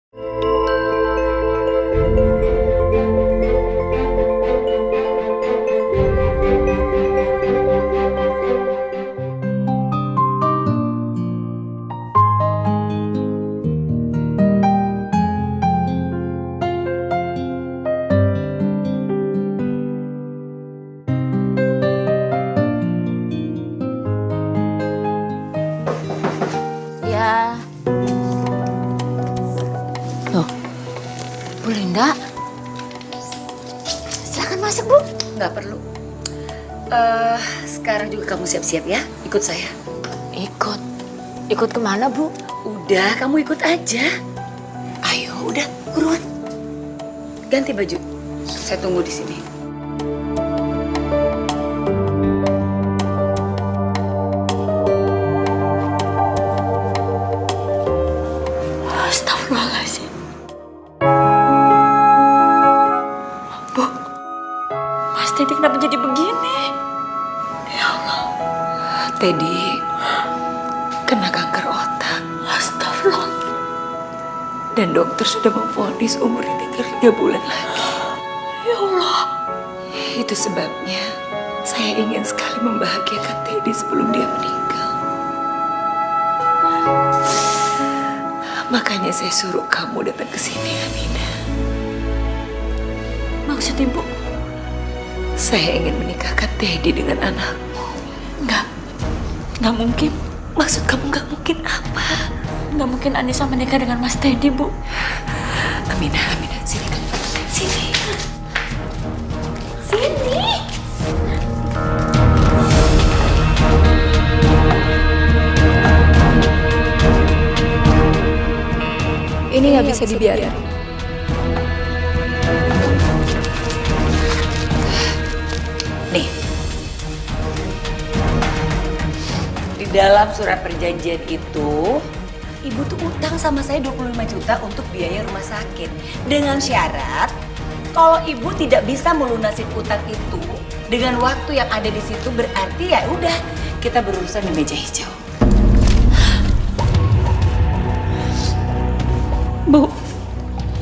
Ya. Loh, Bu Linda. Silakan masuk, Bu. Nggak perlu. Sekarang juga kamu siap-siap ya, ikut saya. Ikut? Ikut kemana, Bu? Udah, kamu ikut aja. Ayo, udah, buruan. Ganti baju. Saya tunggu di sini. Astagfirullahaladzim. Bu, Mas Teddy kenapa jadi begini? Ya Allah. Teddy kena kanker otak. Astagfirullah. Dan dokter sudah memvonis umurnya tinggal 3 bulan lagi. Ya Allah. Itu sebabnya saya ingin sekali membahagiakan Teddy sebelum dia meninggal. Makanya saya suruh kamu datang ke sini, Aminah. Maksud Ibu? Saya ingin menikahkan Teddy dengan anakmu. Nggak mungkin. Maksud kamu nggak mungkin apa? Nggak mungkin Anissa menikah dengan Mas Teddy, Bu. Aminah, sini kamu. Sini. Sini. Ini nggak bisa dibiarin. Nih. Di dalam surat perjanjian itu, Ibu tuh utang sama saya 25 juta untuk biaya rumah sakit. Dengan syarat, kalau Ibu tidak bisa melunasin utang itu dengan waktu yang ada di situ, berarti ya udah kita berurusan di meja hijau. Bu,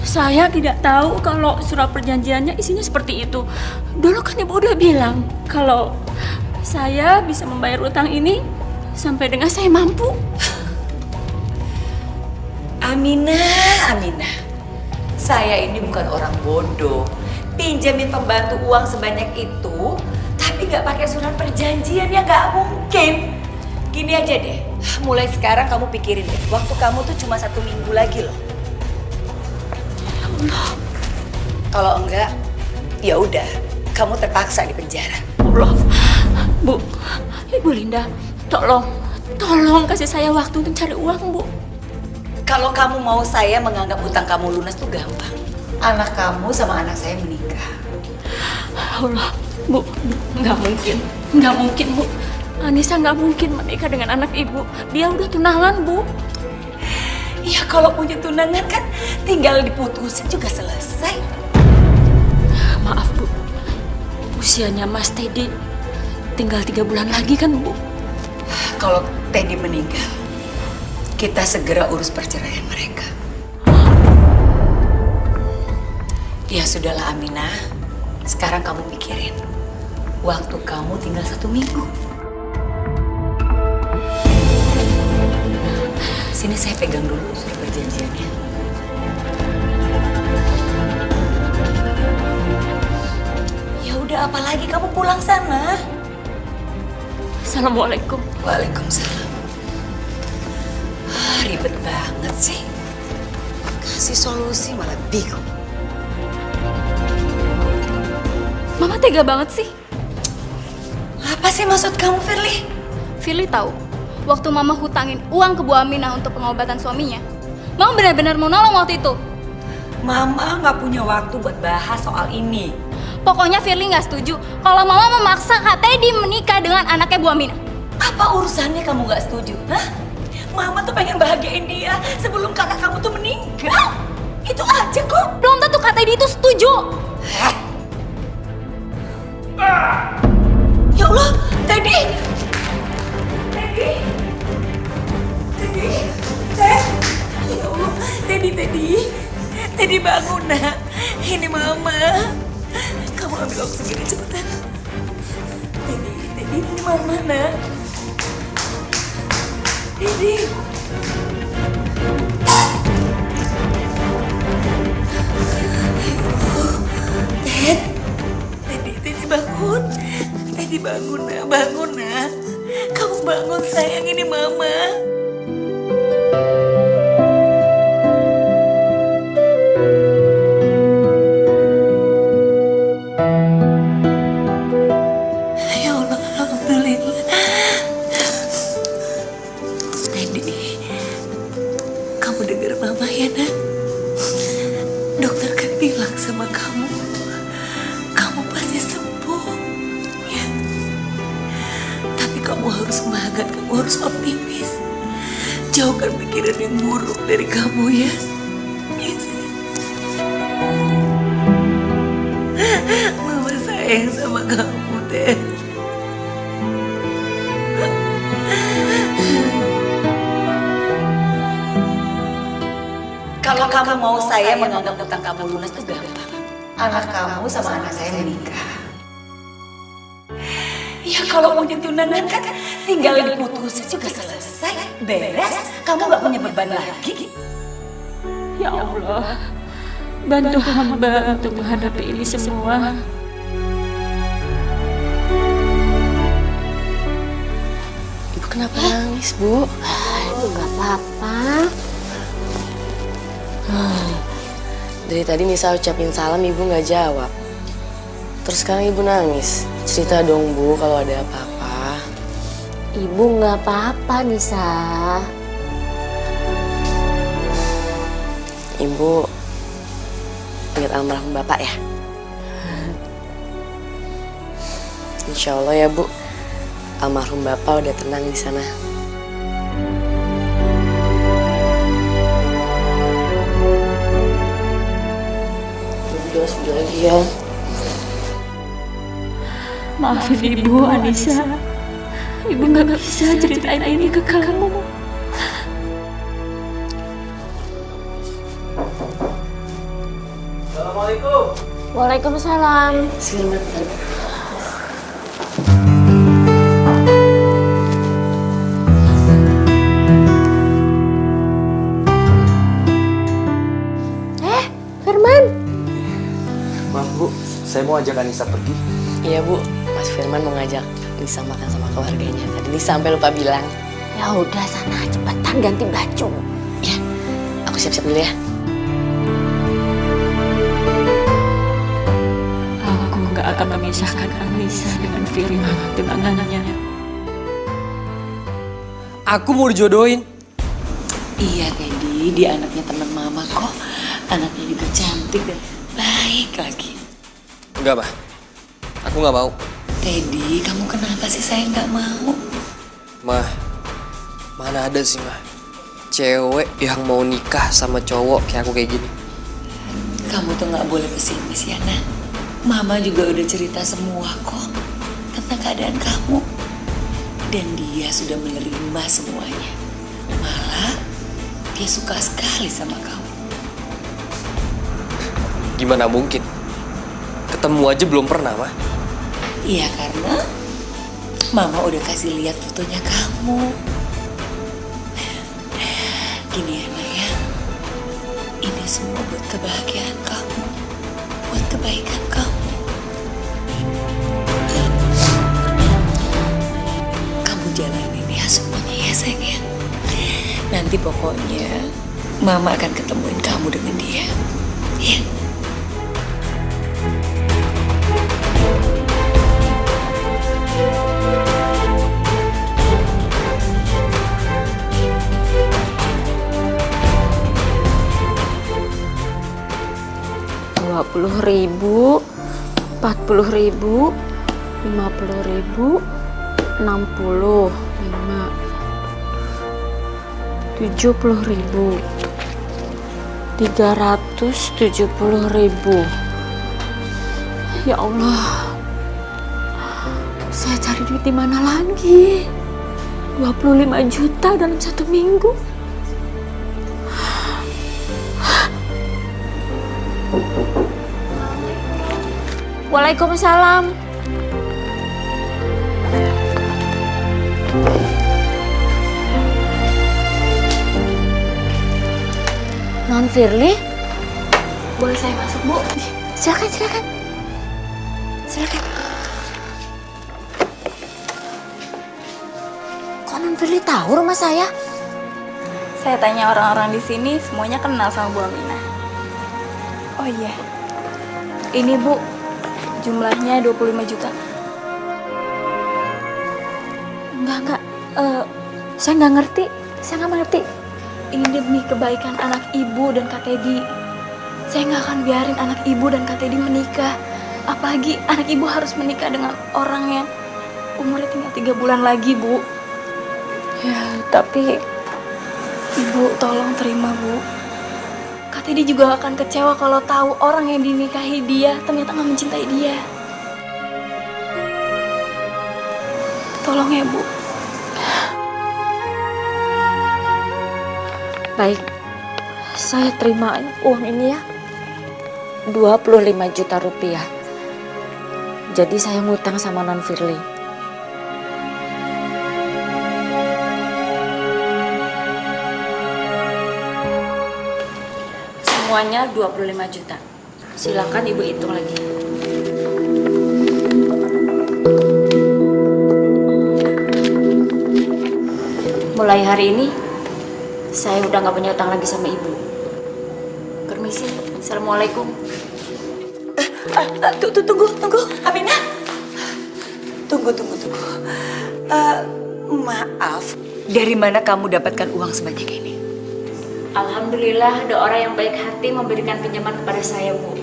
saya tidak tahu kalau surat perjanjiannya isinya seperti itu. Dulu kan Ibu udah bilang kalau saya bisa membayar utang ini sampai dengan saya mampu. Aminah. Saya ini bukan orang bodoh. Pinjamin pembantu uang sebanyak itu, tapi nggak pakai surat perjanjian ya nggak mungkin. Gini aja deh, mulai sekarang kamu pikirin deh, waktu kamu tuh cuma 1 minggu lagi loh. Kalau enggak, ya udah, kamu terpaksa di penjara. Allah, Bu, Ibu Linda, tolong kasih saya waktu untuk cari uang, Bu. Kalau kamu mau saya menganggap hutang kamu lunas tuh gampang. Anak kamu sama anak saya menikah. Allah, Bu, nggak mungkin, Bu. Anissa nggak mungkin menikah dengan anak Ibu. Dia udah tunangan, Bu. Ya kalau punya tunangan kan tinggal diputusin juga selesai. Maaf, Bu. Usianya Mas Teddy tinggal 3 bulan lagi kan, Bu? Kalau Teddy meninggal, kita segera urus perceraian mereka. Ya sudahlah Aminah, sekarang kamu pikirin. Waktu kamu tinggal 1 minggu. Sini saya pegang dulu surat perjanjiannya. Ya udah, apalagi kamu pulang sana. Assalamualaikum. Waalaikumsalam. Ribet banget sih. Kasih solusi malah bingung. Mama tega banget sih. Apa sih maksud kamu, Firly? Firly tahu, waktu Mama hutangin uang ke Bu Aminah untuk pengobatan suaminya, Mama benar-benar mau nolong waktu itu. Mama nggak punya waktu buat bahas soal ini. Pokoknya Firly nggak setuju kalau Mama memaksa Kak Teddy menikah dengan anaknya Bu Aminah. Apa urusannya kamu nggak setuju? Hah? Mama tuh pengen bahagiain dia sebelum kakak kamu tuh meninggal. Itu aja kok. Belum tentu Kak Teddy itu setuju. Hah? Ya Allah, Teddy! Teddy! Ya Allah, Teddy! Teddy bangun nak. Ini mama. Kamu ambil oksigen cepetan. Teddy, ini mama nak. Teddy. Teddy bangun. Teddy bangun nak. Kamu bangun sayang, ini mama. Ya Allah, alhamdulillah. Teddy, kamu dengar mama ya nak? Dokter kan bilang sama kamu pasti sembuh, ya. Tapi kamu harus semangat, kamu harus optimis. Jauhkan pikiran yang buruk dari kamu, ya. Ya, sayang. Mama sayang sama kamu, Ted. Kalau kamu mau saya menganggap utang kamu lunas itu gampang. Anak kamu sama anak saya menikah. Ya kalau mau ditunangan kan tinggal diputusin juga selesai, beres. Kamu gak punya beban lagi. Ya Allah, bantu hamba untuk menghadapi ini semua. Ibu kenapa nangis, Bu? Aduh, gak apa-apa. Dari tadi Nisa ucapin salam, Ibu nggak jawab. Terus sekarang Ibu nangis. Cerita dong, Bu, kalau ada apa-apa. Ibu nggak apa-apa, Nisa. Ibu ingat almarhum Bapak ya? Insya Allah ya, Bu. Almarhum Bapak udah tenang di sana. Sudah lagi ya. Maafin Ibu, Anissa. Ibu nggak bisa ceritain ini ke kamu. Assalamualaikum. Waalaikumsalam. Selamat. Firman. Maaf Bu, saya mau ajak Anissa pergi. Iya, Bu. Mas Firman mau ngajak Nisa makan sama keluarganya. Tadi Nisa sampai lupa bilang. Ya udah sana cepetan ganti baju. Ya, aku siap-siap dulu ya. Aku nggak akan memisahkan Anissa dengan Firman tunangannya. Aku mau dijodohin. Iya Teddy, dia anaknya teman mama kok. Anaknya juga cantik dan baik lagi. Enggak, Mah. Aku nggak mau. Teddy, kamu kenapa sih saya nggak mau? Mah, mana ada sih, Mah, cewek yang mau nikah sama cowok kayak aku kayak gini. Kamu tuh nggak boleh pesimis ya nak. Mama juga udah cerita semua kok tentang keadaan kamu. Dan dia sudah menerima semuanya. Malah dia suka sekali sama kamu. Gimana mungkin? Ketemu aja belum pernah, Mah. Iya karena Mama udah kasih lihat fotonya kamu. Gini ya nak ya. Ini semua buat kebahagiaan kamu. Buat kebaikan kamu. Kamu jalanin ya semuanya ya sayang ya. Nanti pokoknya Mama akan ketemuin kamu dengan dia. Ya. Rp20.000, Rp40.000, Rp50.000, 60, 5, Rp70.000, Rp370.000. Ya Allah, saya cari duit di mana lagi? 25 juta dalam 1 minggu. Waalaikumsalam. Non Firly, Boleh saya masuk, Bu? silakan, silakan. Silakan. Kok Non Firly tahu rumah saya? Saya tanya orang-orang di sini, semuanya kenal sama Bu Aminah. Oh iya, ini Bu, jumlahnya 25 juta. Enggak. Saya nggak ngerti. Saya nggak mengerti. Ini demi kebaikan anak ibu dan Kak Teddy. Saya nggak akan biarin anak ibu dan Kak Teddy menikah. Apalagi anak ibu harus menikah dengan orang yang umurnya tinggal 3 bulan lagi, Bu. Ya, tapi Ibu, tolong terima, Bu. Kak Teddy juga akan kecewa kalau tahu orang yang dinikahi dia ternyata nggak mencintai dia. Tolong ya, Bu. baik. Saya terima uang ini ya. 25 juta rupiah. Jadi saya ngutang sama Non Firly. Semuanya 25 juta. Silakan Ibu hitung lagi. Mulai hari ini, saya udah nggak punya utang lagi sama Ibu. Permisi. Assalamualaikum. Tunggu, Aminah. Tunggu. Maaf, dari mana kamu dapatkan uang sebanyak ini? Alhamdulillah ada orang yang baik hati memberikan pinjaman kepada saya, Bu.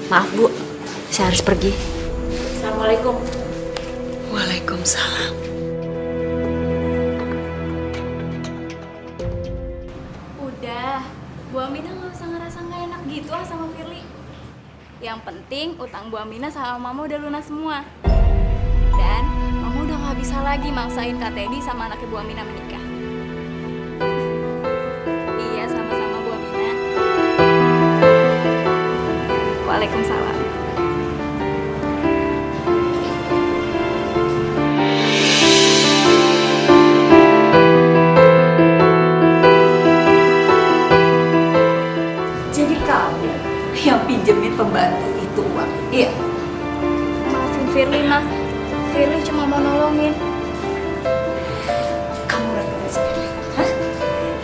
Maaf, Bu. Saya harus pergi. Assalamualaikum. Waalaikumsalam. Udah, Bu Aminah nggak usah ngerasa nggak enak gitu sama Firly. Yang penting utang Bu Aminah sama Mama udah lunas semua. Dan Mama udah nggak bisa lagi maksain Kak Teddy sama anaknya Bu Aminah menikah. Iya, sama-sama Bu Aminah. Waalaikumsalam. Jadi kamu yang pinjemin pembantu itu uang? Iya. Maafin Firly, Ma. Firly cuma mau nolongin. Kamu ngerti sendiri, hah?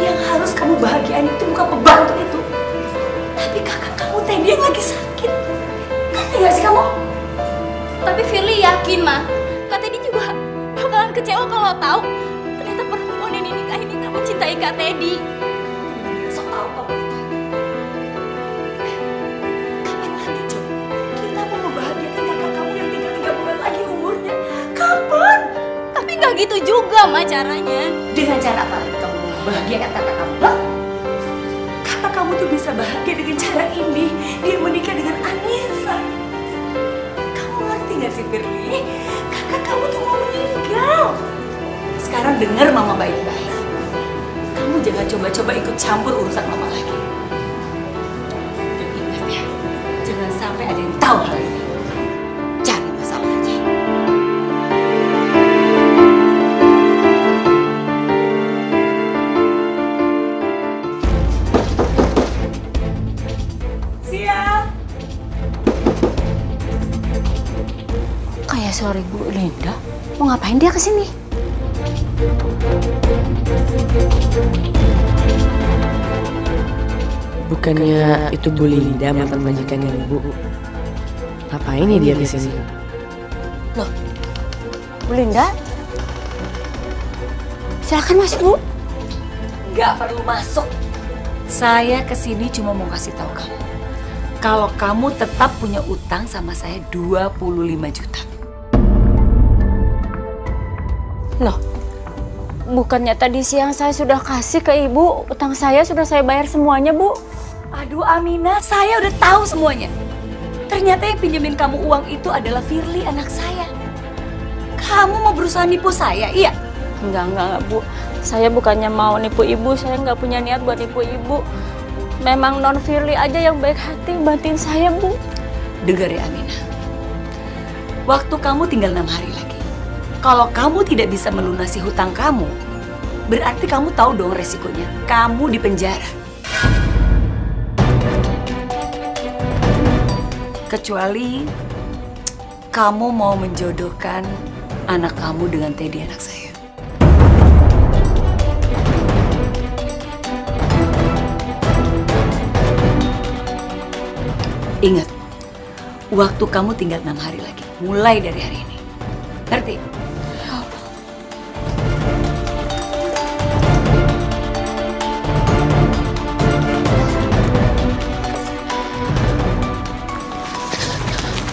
Yang harus kamu bahagiain itu bukan pembantu itu, tapi kakak kamu Teddy yang lagi sakit. Ngerti gak sih kamu? Tapi Firly yakin, Ma. Kak Teddy juga bakalan kecewa kalau tahu ternyata perempuan yang dinikahin ini gak mencintai Kak Teddy. Sok tahu kamu. Kapan lagi coba kita mau membahagiakan kakak kamu yang tinggal 3 bulan lagi umurnya? Kapan? Tapi nggak gitu juga, Ma, caranya. Dengan cara apa lagi kamu mau membahagiakan kakak kamu? Hah? Kakak kamu tuh bisa bahagia dengan cara ini. Dia menikah dengan Anissa. Kamu ngerti gak sih, Firly? Kakak kamu tuh mau meninggal. Sekarang dengar mama baik-baik. Kamu jangan coba-coba ikut campur urusan mama lagi. Dan ingat ya, jangan sampai ada yang tahu hal ini. Cari masalah aja. Siap. Kayak suara Bu Linda. Mau ngapain dia kesini? Bukannya itu Bu Linda mantan majikannya Ibu? Ngapain ya dia di sini? Loh, Bu Linda? Silakan masuk, Bu. Nggak perlu masuk. Saya kesini cuma mau kasih tahu kamu. Kalau kamu tetap punya utang sama saya 25 juta. Loh, bukannya tadi siang saya sudah kasih ke Ibu, utang saya sudah saya bayar semuanya, Bu. Aduh Aminah, saya udah tahu semuanya. Ternyata yang pinjemin kamu uang itu adalah Firly, anak saya. Kamu mau berusaha nipu saya, iya? Enggak, Bu. Saya bukannya mau nipu Ibu, saya nggak punya niat buat nipu Ibu. Memang Non Firly aja yang baik hati bantuin saya, Bu. Dengar ya Aminah, waktu kamu tinggal 6 hari lagi. Kalau kamu tidak bisa melunasi hutang kamu, berarti kamu tahu dong resikonya. Kamu di penjara. Kecuali kamu mau menjodohkan anak kamu dengan Teddy, anak saya. Ingat, waktu kamu tinggal 6 hari lagi, mulai dari hari ini. Ngerti?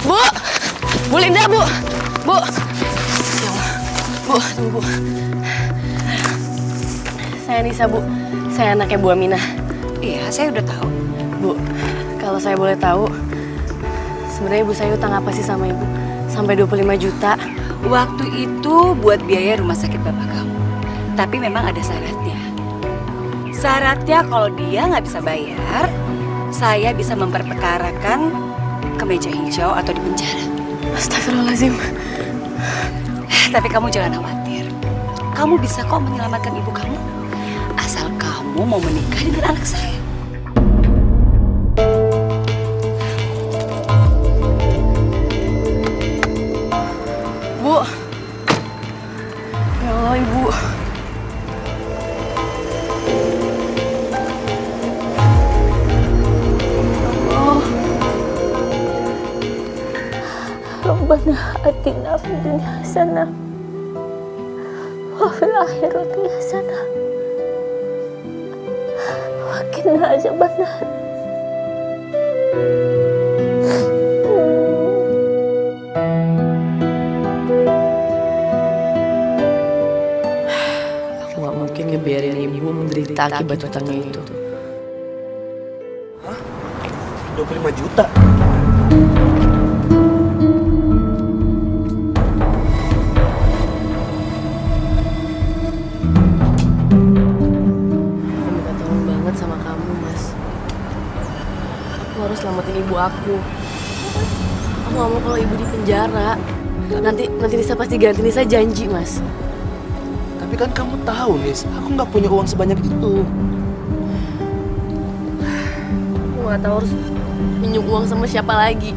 Bu! Bu Linda, Bu! Bu! Ya Allah. Bu, tunggu, Bu. Saya Nisa, Bu. Saya anaknya Bu Aminah. Iya, saya udah tahu. Bu, kalau saya boleh tahu, sebenarnya ibu saya utang apa sih sama ibu? Sampai 25 juta. Waktu itu buat biaya rumah sakit bapak kamu. Tapi memang ada syaratnya. Syaratnya kalau dia nggak bisa bayar, saya bisa memperpekarakan ke meja hijau atau di penjara. Astagfirullahaladzim. Tapi kamu jangan khawatir. Kamu bisa kok menyelamatkan ibu kamu. Asal kamu mau menikah dengan anak saya. Bu. Ya Allah, Ibu. Rabbana atina fid dunya hasanah wa fil akhirati hasanah wa qina adzabannar. Aku gak mungkin ngebiarin ibu menderita akibat utangnya itu. 25 juta? Aku minta tolong banget sama kamu, Mas. Aku harus selamatin ibu aku. Aku gak mau kalau ibu di penjara. Nanti Nisa pasti ganti. Nisa janji, Mas. Tapi kan kamu tahu, Nis, aku nggak punya uang sebanyak itu. Aku gak tahu harus minjem uang sama siapa lagi.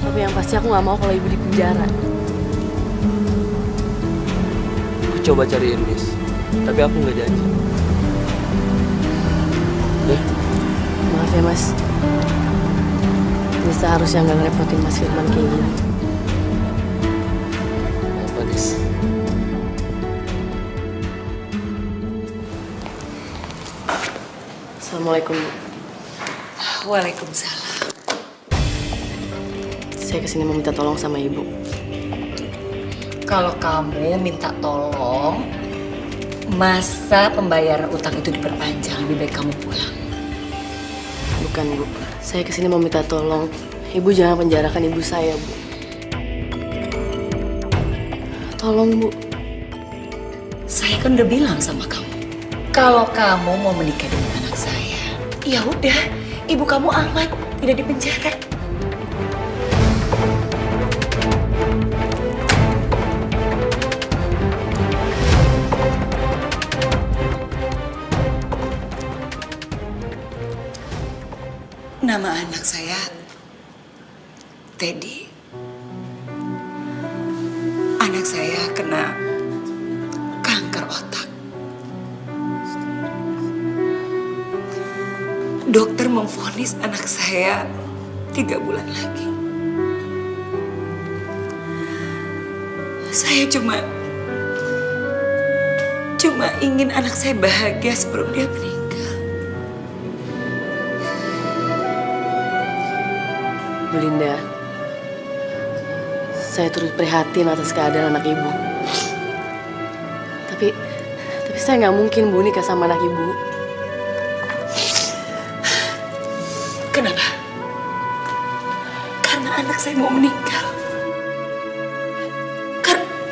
Tapi yang pasti aku gak mau kalau ibu di penjara. Aku coba cariin, Nis. Tapi aku nggak janji. Ya, Maaf ya, Mas. Nisa harusnya nggak ngerepotin Mas Firman kayak gini. apa, Nis? Assalamualaikum. Waalaikumsalam. Saya kesini mau minta tolong sama ibu. Kalau kamu minta tolong, masa pembayaran utang itu diperpanjang, lebih baik kamu pulang. Bukan, Bu. Saya kesini mau minta tolong. Ibu jangan penjarakan ibu saya, Bu. Tolong, Bu. Saya kan udah bilang sama kamu, kalau kamu mau menikah dengan anak saya, ya udah, ibu kamu aman, tidak di penjara. Nama anak saya Teddy. Anak saya kena kanker otak. Dokter memvonis anak saya 3 bulan lagi. Saya cuma ingin anak saya bahagia sebelum dia meninggal. Bu Linda, saya turut prihatin atas keadaan anak ibu. Tapi saya nggak mungkin, Bu, nikah sama anak ibu. Kenapa? Karena anak saya mau meninggal.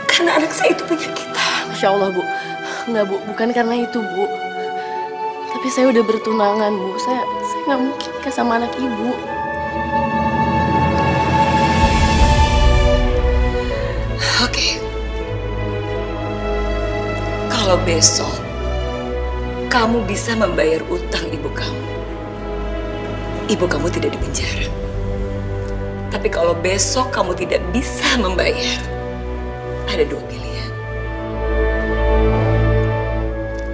Karena anak saya itu punya kita. Masya Allah, Bu. Nggak, Bu. Bukan karena itu, Bu. Tapi saya udah bertunangan, Bu. Saya nggak mungkin nikah sama anak ibu. Oke. Kalau besok kamu bisa membayar utang ibu kamu tidak dipenjara. Tapi kalau besok kamu tidak bisa membayar, ada dua pilihan.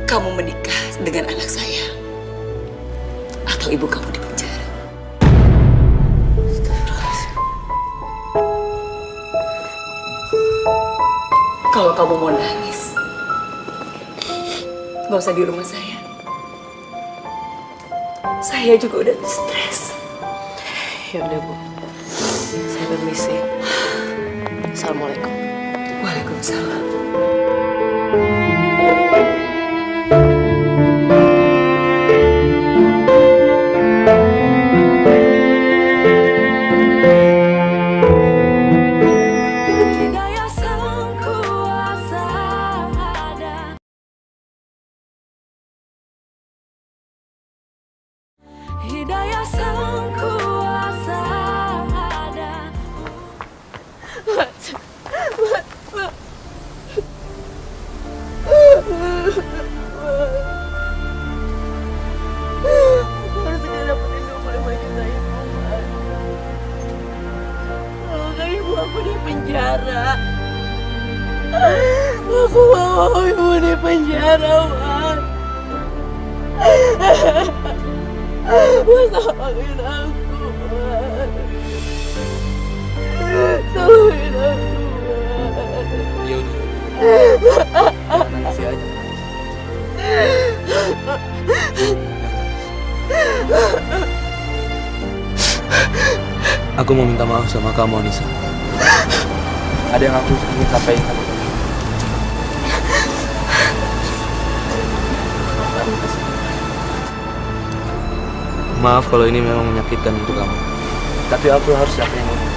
Kamu menikah dengan anak saya, atau ibu kamu dipenjara. Kalau kamu mau nangis, nggak usah di rumah saya. Saya juga udah stres. Ya udah Bu, saya permisi. Assalamualaikum. Waalaikumsalam. Hidayah sang kuasa ada. Aku harus segera dapetin 25 juta itu, Mas. Kalau nggak ibu aku di penjara. Aku mau ibu di penjara, Mas. Mas, tolongin aku, Mas. Tolongin aku, Mas. Ya udah. Isi aja. Aku mau minta maaf sama kamu, Anissa. Ada yang aku ingin sampaikan sama kamu. Maaf kalau ini memang menyakitkan untuk kamu. Tapi aku harus yakin ini.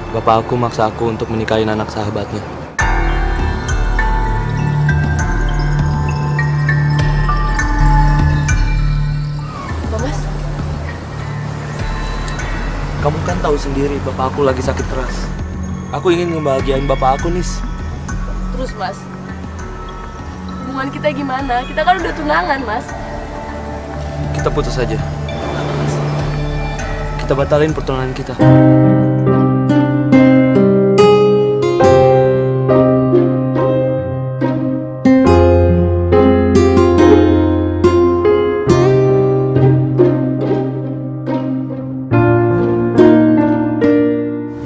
Bapak aku maksa aku untuk menikahin anak sahabatnya. Mas, Kamu kan tahu sendiri bapak aku lagi sakit keras. Aku ingin ngebahagiain bapak aku, Nis. terus Mas, hubungan kita gimana? Kita kan udah tunangan, Mas. Kita putus saja. Kita batalin pertunangan kita.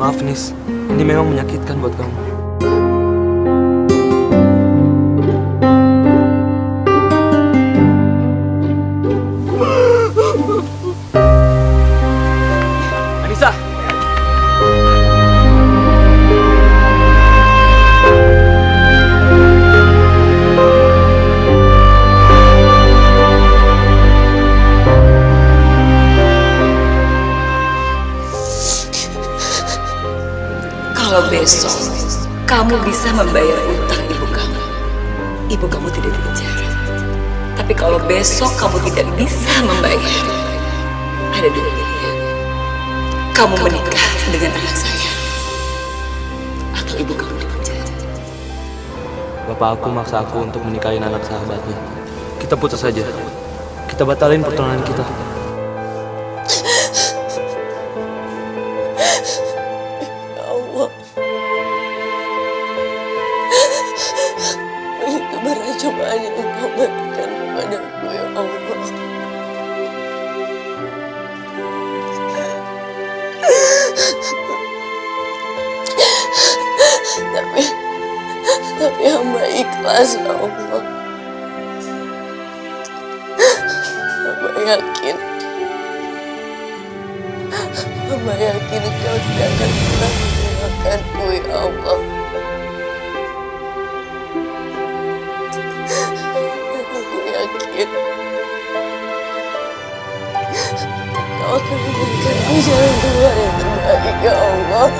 Maaf, Nis. Ini memang menyakitkan buat kamu. Anissa! Kalau besok kamu bisa membayar utang ibu kamu tidak dipenjara. Tapi kalau besok kamu tidak bisa membayar, ada dua pilihan. Kamu menikah dengan anak saya, atau ibu kamu dipenjara. Bapak aku maksa aku untuk menikahin anak sahabatnya. Kita putus saja. Kita batalin pertunangan kita. Ya Allah, itu berat cobaan yang Engkau berikan kepadaku, ya Allah. Tapi hamba ikhlas, ya Allah. Hamba yakin Engkau tidak akan pernah meninggalkanku, ya Allah. Aku yakin Kau akan memberikan aku jalan keluar yang terbaik, ya Allah.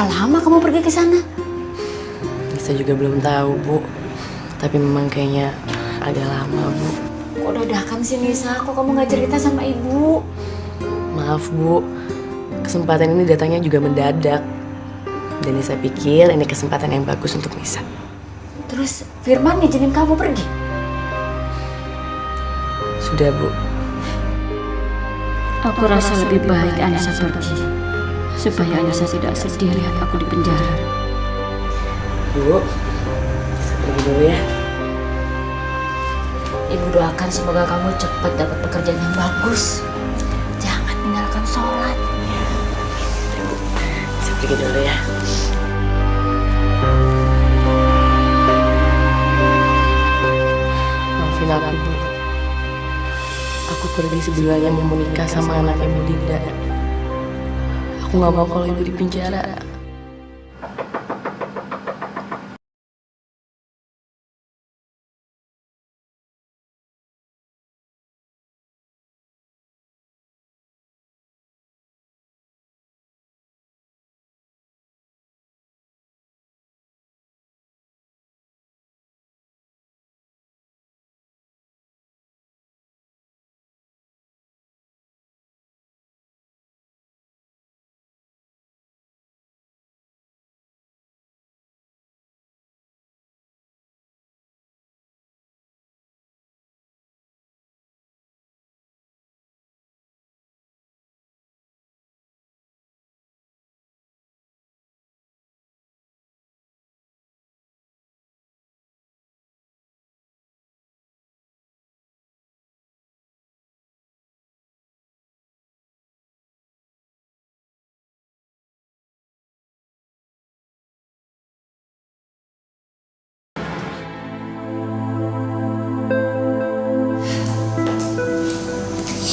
Berapa lama kamu pergi ke sana? Saya juga belum tahu, Bu. Tapi memang kayaknya agak lama, Bu. Kok dadakan sih Nisa? Kok kamu nggak cerita sama ibu? Maaf, Bu. Kesempatan ini datangnya juga mendadak. Dan Nisa pikir ini kesempatan yang bagus untuk Nisa. Terus Firman ngizinin kamu pergi? Sudah, Bu. Aku rasa lebih baik Anissa pergi. Supaya Anissa tidak sedih lihat aku di penjara. Bu, Nisa pergi dulu ya. Ibu doakan semoga kamu cepat dapat pekerjaan yang bagus. Jangan tinggalkan sholat. Nisa pergi dulu ya. Maafin aku, Bu. Aku pergi sebelumnya mau menikah sama anaknya Bu Linda. Aku gak mau kalau ibu di penjara.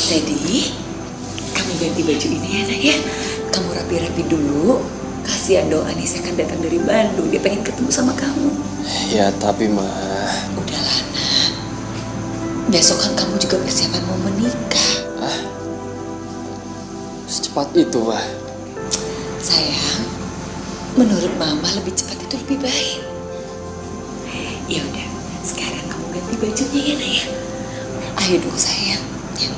Teddy, kamu ganti baju ini ya nak ya. Kamu rapi-rapi dulu. Kasihan dong Anissa kan datang dari Bandung. Dia pengen ketemu sama kamu. Ya tapi Ma. Udahlah nak. Besok kan kamu juga persiapan mau menikah. Secepat itu Ma. Sayang, menurut Mama lebih cepat itu lebih baik. Ya udah, sekarang kamu ganti bajunya ya nak ya. Ayo dong sayang. Ya.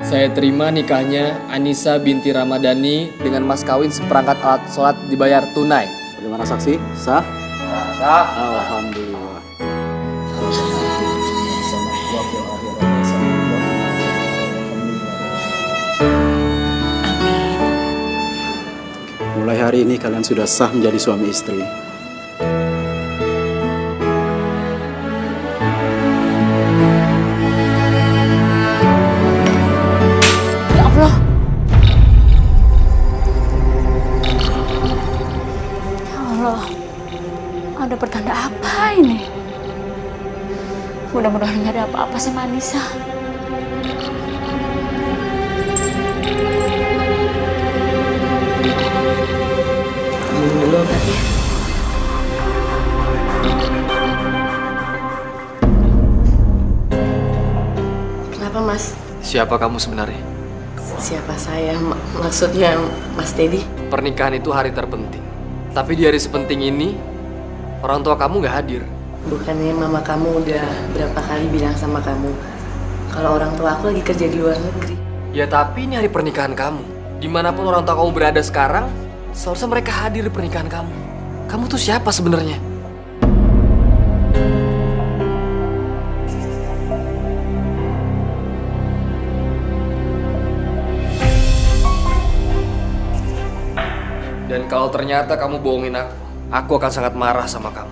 Saya terima nikahnya Anissa binti Ramadhani dengan mas kawin seperangkat alat sholat dibayar tunai. Bagaimana saksi? Sah? Sah. Alhamdulillah. Mulai hari ini kalian sudah sah menjadi suami istri. Ada pertanda apa ini? Mudah-mudahan nggak ada apa-apa sama Anissa. Minum dulu obatnya. Kenapa, Mas? Siapa kamu sebenarnya? Siapa saya? Maksudnya Mas Teddy? Pernikahan itu hari terpenting. Tapi di hari sepenting ini, orang tua kamu gak hadir. Bukannya mama kamu udah berapa kali bilang sama kamu kalau orang tua aku lagi kerja di luar negeri? Ya tapi ini hari pernikahan kamu. Dimanapun orang tua kamu berada sekarang, seharusnya mereka hadir di pernikahan kamu. Kamu tuh siapa sebenarnya? Dan kalau ternyata kamu bohongin aku akan sangat marah sama kamu.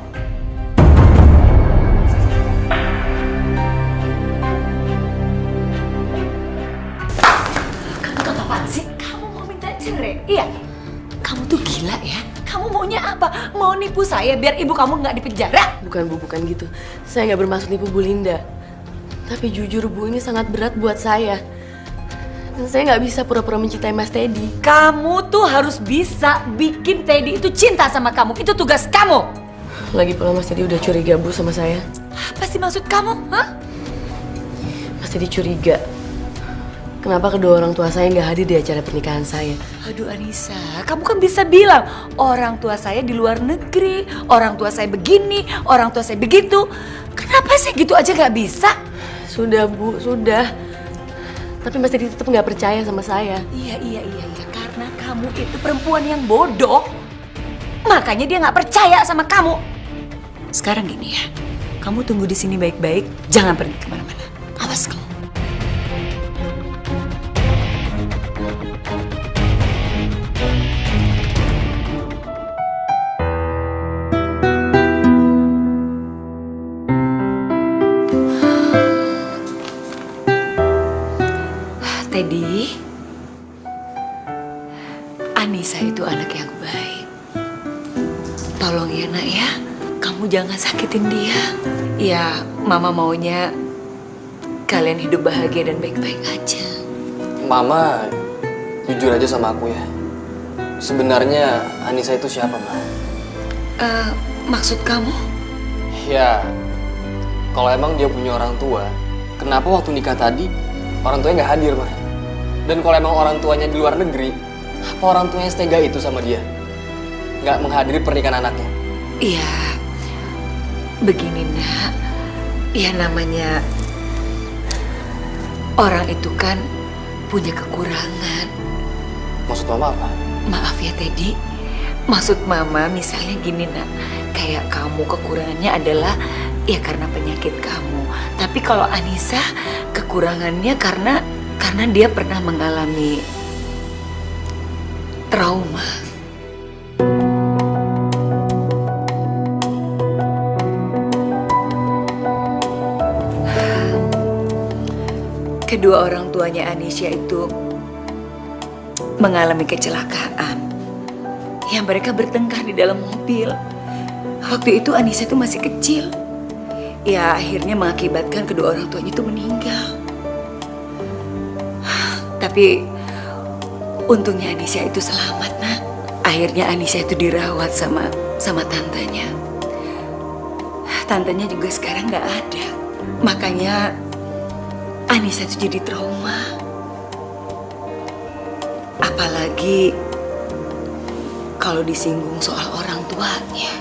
Kamu apaan sih? Kamu mau minta cerai? Iya. Kamu tuh gila ya? Kamu maunya apa? Mau nipu saya biar ibu kamu nggak dipenjara? Bukan Bu, bukan gitu. Saya nggak bermaksud nipu Bu Linda. Tapi jujur Bu, ini sangat berat buat saya. Dan saya nggak bisa pura-pura mencintai Mas Teddy. Kamu tuh harus bisa bikin Teddy itu cinta sama kamu. Itu tugas kamu. Lagi pula Mas Teddy udah curiga Bu sama saya. Apa sih maksud kamu? Hah? Mas Teddy curiga kenapa kedua orang tua saya nggak hadir di acara pernikahan saya? Aduh Anissa, kamu kan bisa bilang orang tua saya di luar negeri, orang tua saya begini, orang tua saya begitu. Kenapa sih gitu aja nggak bisa? Sudah Bu, sudah. Tapi Mas Teddy tetap nggak percaya sama saya. Iya. Karena kamu itu perempuan yang bodoh. Makanya dia nggak percaya sama kamu. Sekarang gini ya, kamu tunggu di sini baik-baik, jangan pergi kemana-mana. Awas kamu. Teddy, Anissa itu anak yang baik. Tolong ya nak ya, kamu jangan sakitin dia. Ya, mama maunya kalian hidup bahagia dan baik-baik aja. Mama, jujur aja sama aku ya. Sebenarnya Anissa itu siapa, Ma? Maksud kamu? Ya, kalau emang dia punya orang tua, kenapa waktu nikah tadi orang tuanya nggak hadir, Ma? Dan kalau emang orang tuanya di luar negeri, apa orang tuanya setega itu sama dia? Nggak menghadiri pernikahan anaknya? Iya, begini nak. Ya namanya orang itu kan punya kekurangan. Maksud Mama apa? Maaf ya Teddy, maksud Mama misalnya gini nak. Kayak kamu kekurangannya adalah ya karena penyakit kamu. Tapi kalau Anissa kekurangannya karena dia pernah mengalami trauma. Kedua orang tuanya Anisha itu mengalami kecelakaan. Ya mereka bertengkar di dalam mobil. Waktu itu Anissa itu masih kecil. Ya akhirnya mengakibatkan kedua orang tuanya itu meninggal. Tapi untungnya Anissa itu selamat nak. Akhirnya Anissa itu dirawat sama tantenya. Tantenya juga sekarang nggak ada. Makanya Anissa itu jadi trauma. Apalagi kalau disinggung soal orang tuanya.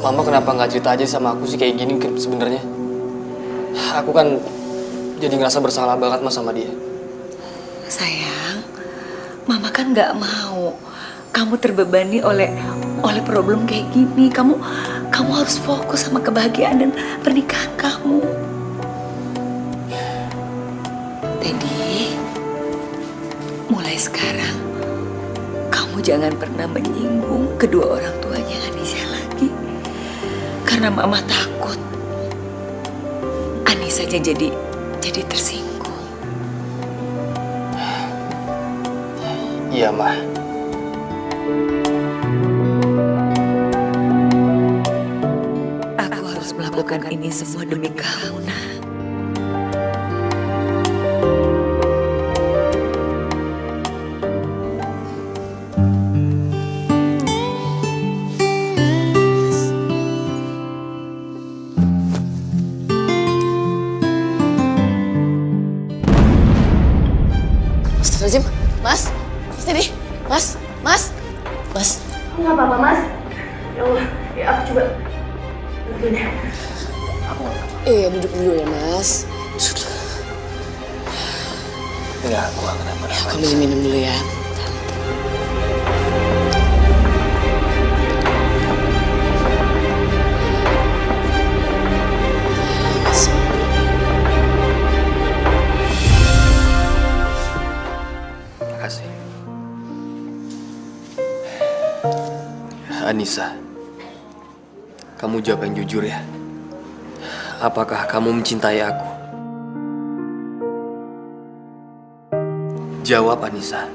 Mama kenapa nggak cerita aja sama aku sih kayak gini sebenarnya? Aku kan jadi ngerasa bersalah banget Mas sama dia. Sayang, Mama kan nggak mau kamu terbebani oleh problem kayak gini. Kamu harus fokus sama kebahagiaan dan pernikahan kamu. Teddy, mulai sekarang kamu jangan pernah menyinggung kedua orang tuanya Anissa lagi. Karena Mama takut Anissa aja jadi tersinggung. Iya, Ma. Aku harus melakukan ini semua demi kamu, nak. Astagfirullahaladzim, Mas, Teddy, Mas. Nggak apa-apa, Mas. Ya Allah, ya aku coba bantuin ya. Iya, duduk dulu ya, Mas. Enggak, aku nggak kenapa-napa. Aku minum dulu ya. Makasih. Anissa, kamu jawab yang jujur ya. Apakah kamu mencintai aku? Jawab Anissa.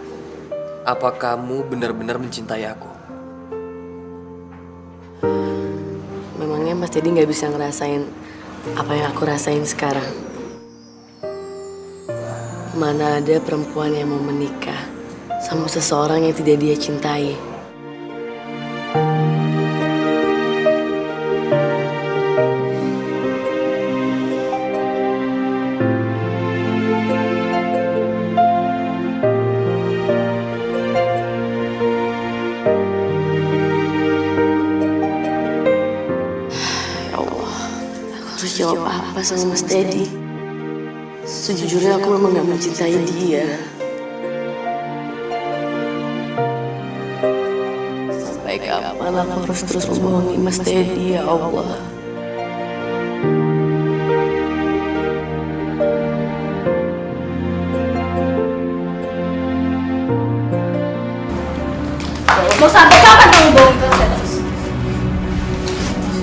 Apa kamu benar-benar mencintai aku? Memangnya Mas Teddy nggak bisa ngerasain apa yang aku rasain sekarang? Mana ada perempuan yang mau menikah sama seseorang yang tidak dia cintai? harus jawab apa sama Mas Teddy. Sejujurnya aku memang gak mencintai dia. Sampai kapan aku harus terus membohongi Mas Teddy, ya Allah. Mau sampai kapan kamu bohong terus ya terus?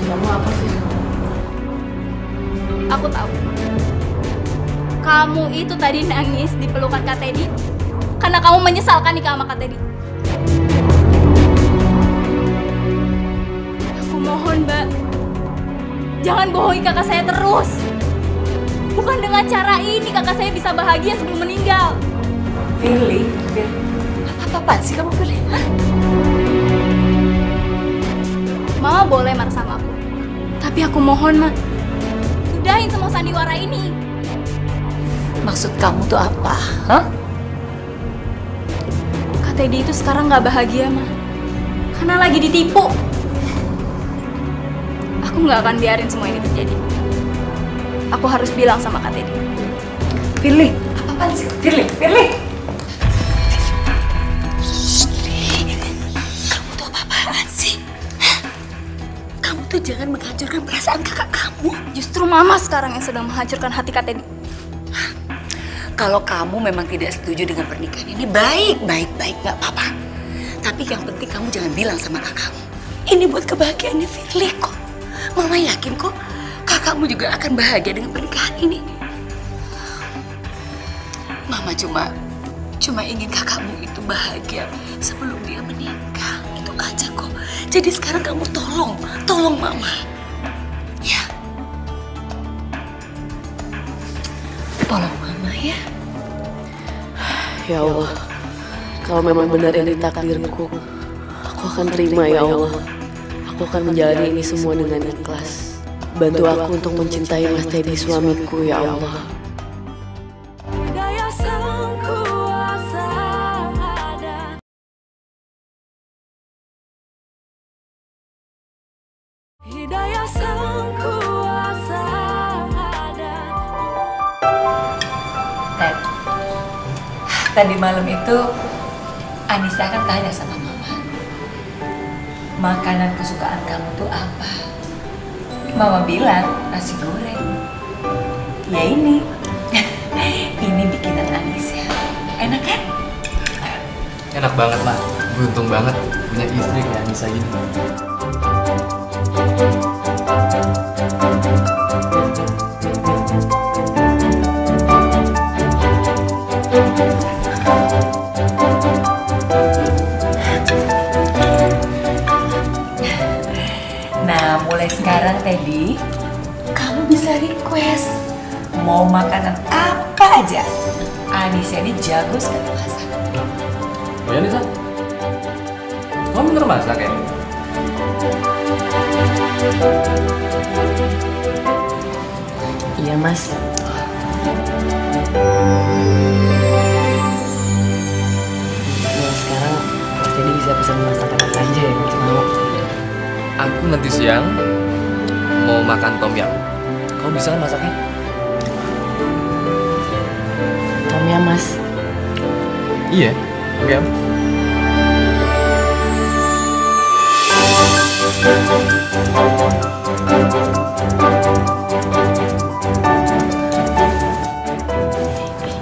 Kamu apa sih? Aku tahu. Kamu itu tadi nangis di pelukan Kak Teddy karena kamu menyesalkan nikah sama Kak Teddy. Aku mohon, Mbak. Jangan bohongi kakak saya terus. Bukan dengan cara ini kakak saya bisa bahagia sebelum meninggal. Firly, apa-apaan sih kamu, Firly? Hah? Mama boleh marah sama aku. Tapi aku mohon, Ma. Sudahin semua sandiwara ini. Maksud kamu tuh apa? Hah? Kak Teddy itu sekarang gak bahagia, Ma. Karena lagi ditipu. Aku gak akan biarin semua ini terjadi. Aku harus bilang sama Kak Teddy. Firly, apa-apaan sih? Firly. Kamu tuh apa-apaan sih? Kamu tuh jangan menghancurkan perasaan kakak kamu. Justru Mama sekarang yang sedang menghancurkan hati Kak Teddy. Kalau kamu memang tidak setuju dengan pernikahan ini, baik, gak apa-apa. Tapi yang penting kamu jangan bilang sama kakakmu. Ini buat kebahagiaannya Firly kok. Mama yakin kok kakakmu juga akan bahagia dengan pernikahan ini. Mama cuma ingin kakakmu itu bahagia sebelum dia meninggal. Itu aja kok. Jadi sekarang kamu tolong Mama. Ya. Tolong Mama ya. Ya Allah, kalau memang benar ini takdirku, aku akan terima ya Allah. Aku akan menjalani ini semua dengan ikhlas. Bantu aku untuk mencintai Mas Teddy suamiku ya Allah. Tadi malam itu Anissa kan tanya sama Mama, makanan kesukaan kamu tuh apa? Mama bilang nasi goreng. Ya ini, ini bikinan Anissa. Enak kan? Enak banget, Ma. Beruntung banget punya istri kayak Anissa gini. Nah, mulai sekarang Teddy, kamu bisa request mau makanan apa aja. Anissa ini jago sekali masak. Oh ya Nisa? Kamu bener masak ya? Iya Mas. Nah, sekarang Mas Teddy bisa pesan masakan apa aja yang Mas mau. Aku nanti siang mau makan tom yum. Kamu bisa kan masaknya? Tom yum Mas. Iya, tom yum.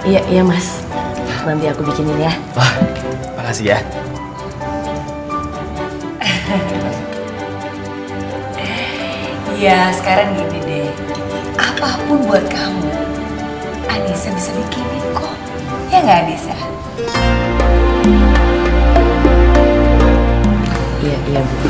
Iya Mas. Nanti aku bikinin ya. Wah, makasih ya. Ya, sekarang gini deh. Apapun buat kamu, Anissa bisa bikinin kok. Ya nggak Anissa? Iya Bu.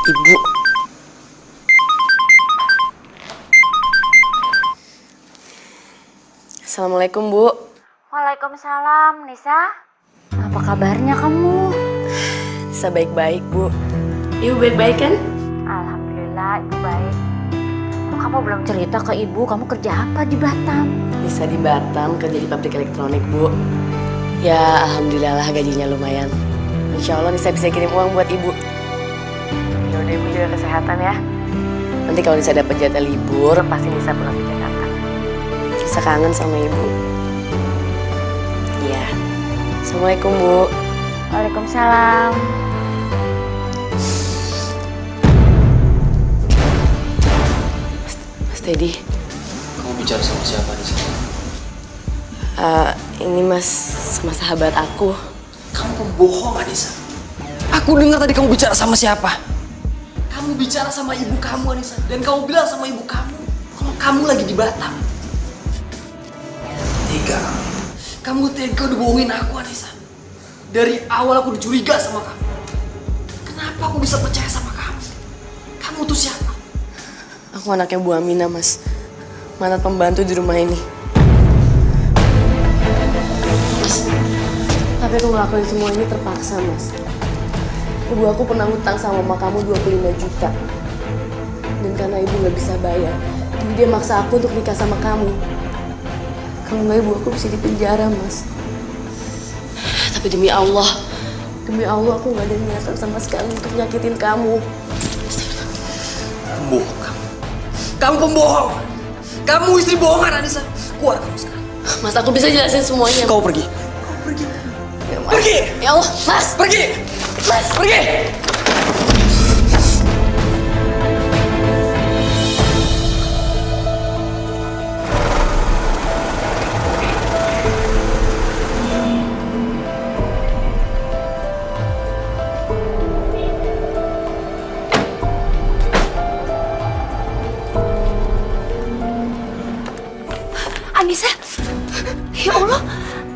Ibu. Assalamualaikum, Bu. Waalaikumsalam, Nisa. Apa kabarnya kamu? Nisa baik-baik, Bu. Ibu baik-baik kan? Alhamdulillah, ibu baik. Kok kamu belum cerita ke ibu, kamu kerja apa di Batam? Nisa di Batam kerja di pabrik elektronik, Bu. Ya, alhamdulillah lah gajinya lumayan. Insya Allah Nisa bisa kirim uang buat Ibu. Ya udah, Ibu jaga kesehatan ya. Nanti kalau Nisa dapat jatah libur, pasti Nisa pulang ke Jakarta. Nisa kangen sama Ibu. Iya. Assalamualaikum, Bu. Waalaikumsalam. Mas Teddy. Kamu bicara sama siapa di sini? Ini Mas sama sahabat aku. Kamu pembohong, Anissa. Aku dengar tadi kamu bicara sama siapa? Kamu bicara sama ibu kamu, Anissa. Dan kamu bilang sama ibu kamu kalau kamu lagi di Batam. Tega. Kamu tega udah bohongin aku, Anissa. Dari awal aku udah curiga sama kamu. Kenapa aku bisa percaya sama kamu? Kamu tuh siapa? Aku anaknya Bu Aminah, Mas. Mantan pembantu di rumah ini. Tapi aku ngelakuin semua ini terpaksa, Mas. Ibu aku pernah hutang sama mama kamu 25 juta. Dan karena ibu gak bisa bayar, jadi dia maksa aku untuk nikah sama kamu. Kalau nggak ibu aku bisa dipenjara, Mas. Tapi demi Allah aku gak ada niatan sama sekali untuk nyakitin kamu. Pembohong kamu. Kamu pembohong. Kamu istri bohongan, Anissa. Keluar kamu sekarang. Mas, aku bisa jelasin semuanya. Kau pergi. Pergi! Ya Allah, Mas! Pergi! Mas! Pergi! Anissa, ya Allah,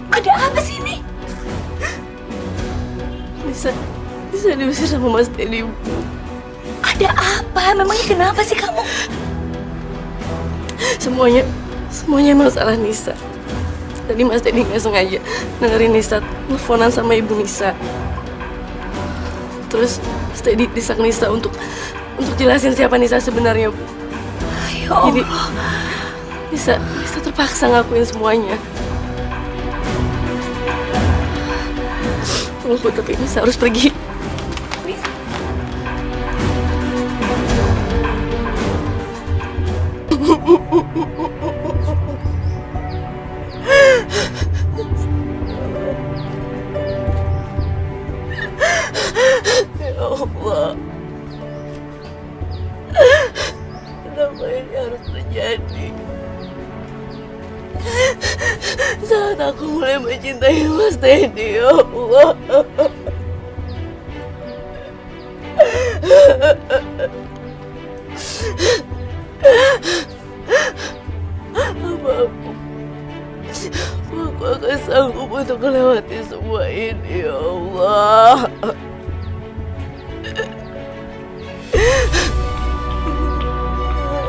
ada apa sih ini? Bisa diusir sama Mas Teddy, Bu. Ada apa? Memangnya kenapa sih kamu? Semuanya masalah Nisa. Tadi Mas Teddy nggak sengaja dengerin Nisa teleponan sama Ibu Nisa. Terus Mas Teddy desak Nisa untuk jelasin siapa Nisa sebenarnya, Bu. Ya Allah. Jadi Nisa terpaksa ngakuin semuanya. Tapi Nisa harus pergi. Ya Allah, kenapa ini harus terjadi? Saat aku mulai mencintai Mas Teddy, ya Allah. Apa aku akan sanggup untuk melewati semua ini, ya Allah.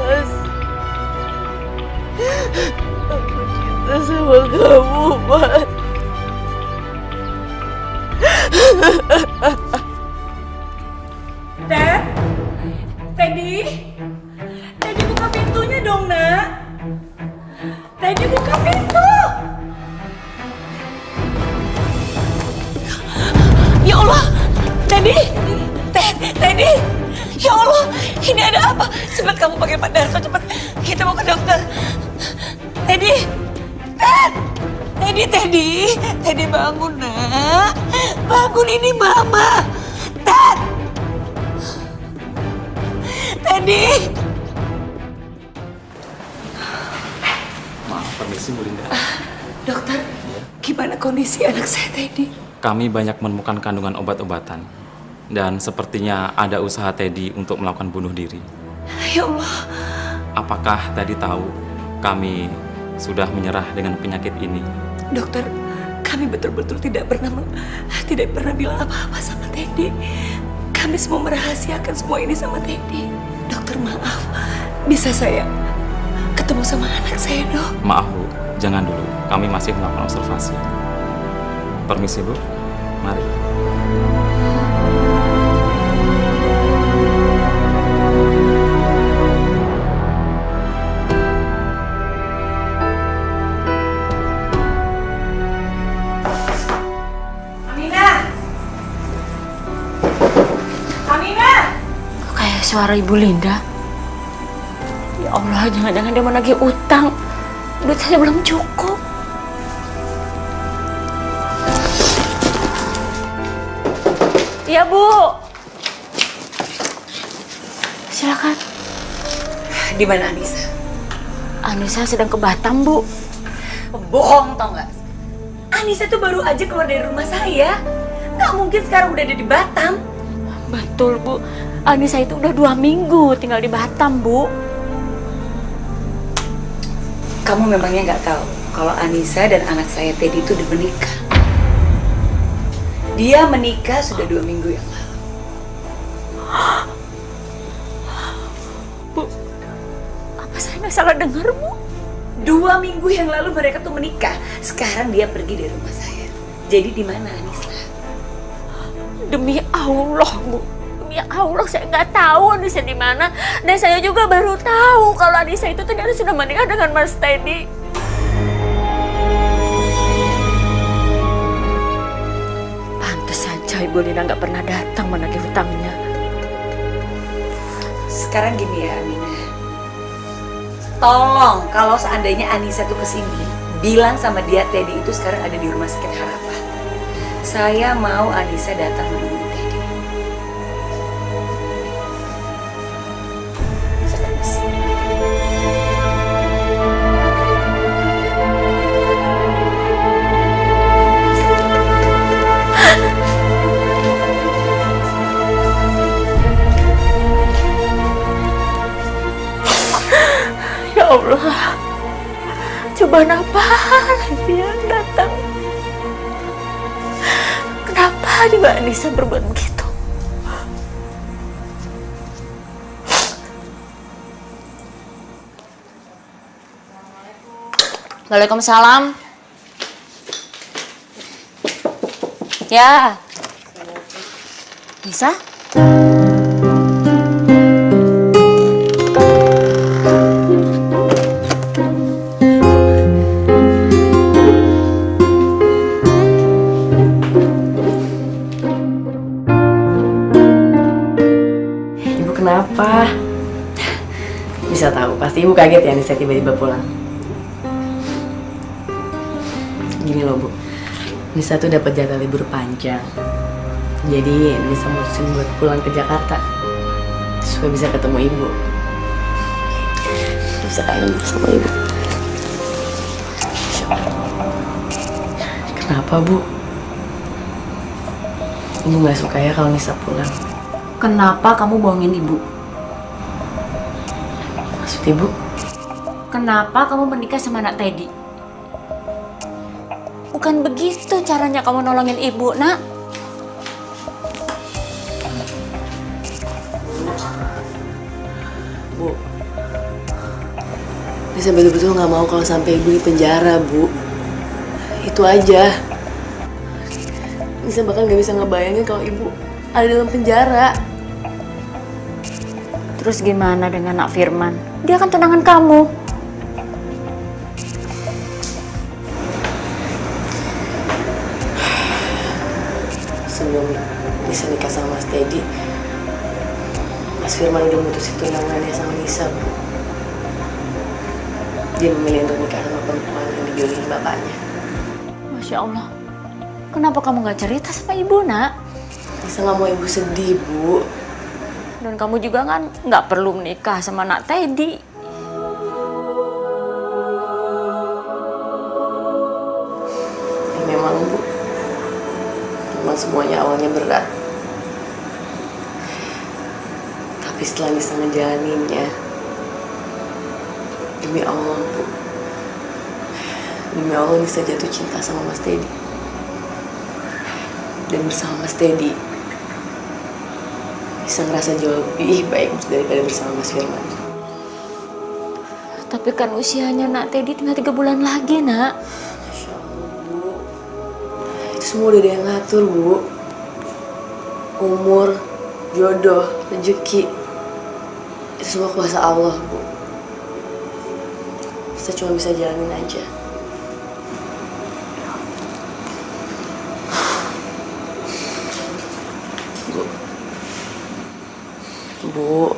Mas, aku cinta sama kamu, Mas. Teddy buka pintunya dong, Nak. Teddy buka pintu. Ya Allah, Teddy, ya Allah, ini ada apa? Cepat kamu pakai Pak Darto, cepat kita mau ke dokter. Teddy bangun, Nak. Bangun, ini Mama. Teddy. Maaf, permisi Bu Linda. Dokter, gimana kondisi anak saya Teddy? Kami banyak menemukan kandungan obat-obatan. Dan sepertinya ada usaha Teddy untuk melakukan bunuh diri. Ya Allah. Apakah Teddy tahu kami sudah menyerah dengan penyakit ini? Dokter, kami betul-betul tidak pernah bilang apa-apa sama Teddy. Kamis mau merahasiakan semua ini sama Teddy. Dokter maaf, bisa saya ketemu sama anak saya, Dok? Maaf Bu, jangan dulu. Kami masih melakukan observasi. Permisi Bu, mari. Suara Ibu Linda. Ya Allah, jangan-jangan dia mau nagih utang. Duit saya belum cukup. Iya, Bu. Silakan. Di mana Anissa? Anissa sedang ke Batam, Bu. Bohong tau nggak? Anissa tuh baru aja keluar dari rumah saya. Nggak mungkin sekarang udah ada di Batam. Betul, Bu. Anissa itu udah 2 minggu tinggal di Batam, Bu. Kamu memangnya nggak tahu kalau Anissa dan anak saya Teddy itu udah menikah. Dia menikah sudah 2 minggu yang lalu. Bu, apa saya nggak salah dengar, Bu? 2 minggu yang lalu mereka tuh menikah. Sekarang dia pergi dari rumah saya. Jadi di mana Anissa? Demi Allah, Bu. Ya Allah, saya nggak tahu Anissa di mana, dan saya juga baru tahu kalau Anissa itu ternyata sudah menikah dengan Mas Teddy. Pantes saja Ibu Lina nggak pernah datang menagih hutangnya. Sekarang gini ya, Aminah. Tolong kalau seandainya Anissa tuh kesini, bilang sama dia Teddy itu sekarang ada di Rumah Sakit Harapan. Saya mau Anissa datang menemui Teddy. Ya Allah, cobaan apa lagi yang datang? Kenapa juga Anissa berbuat begitu? Waalaikumsalam. Ya. Bisa? Kenapa? Bisa tahu, pasti Ibu kaget ya Nisa tiba-tiba pulang. Gini loh Bu, Nisa tuh dapat jatah libur panjang. Jadi Nisa mutusin buat pulang ke Jakarta supaya bisa ketemu Ibu. Bisa kangen sama Ibu. Kenapa Bu? Ibu nggak suka ya kalau Nisa pulang? Kenapa kamu bohongin Ibu? Maksud Ibu? Kenapa kamu menikah sama anak Teddy? Bukan begitu caranya kamu nolongin Ibu, Nak. Bu, Nisa betul-betul nggak mau kalau sampai Ibu di penjara, Bu. Itu aja. Nisa bahkan nggak bisa ngebayangin kalau Ibu ada dalam penjara. Terus gimana dengan Nak Firman? Dia kan tunangan kamu. Sebelum Nisa nikah sama Mas Teddy, Mas Firman udah mutusin tunangannya sama Nisa, Bu. Dia memilih untuk nikah sama perempuan yang dijodohin bapaknya. Masya Allah. Kenapa kamu nggak cerita sama Ibu, Nak? Nisa nggak mau Ibu sedih, Bu. Dan kamu juga kan nggak perlu menikah sama Nak Teddy. Ya, memang Bu, memang semuanya awalnya berat. Tapi setelah Nisa ngejalaninnya, demi Allah Bu, demi Allah Nisa jatuh cinta sama Mas Teddy. Dan bersama Mas Teddy, bisa ngerasa jauh lebih baik daripada bersama Mas Firman. Tapi kan usianya Nak Teddy tinggal 3 bulan lagi, Nak. Masya Allah, Bu. Itu semua udah ada yang ngatur, Bu. Umur, jodoh, rezeki, itu semua kuasa Allah, Bu. Kita cuma bisa jalanin aja. Bu,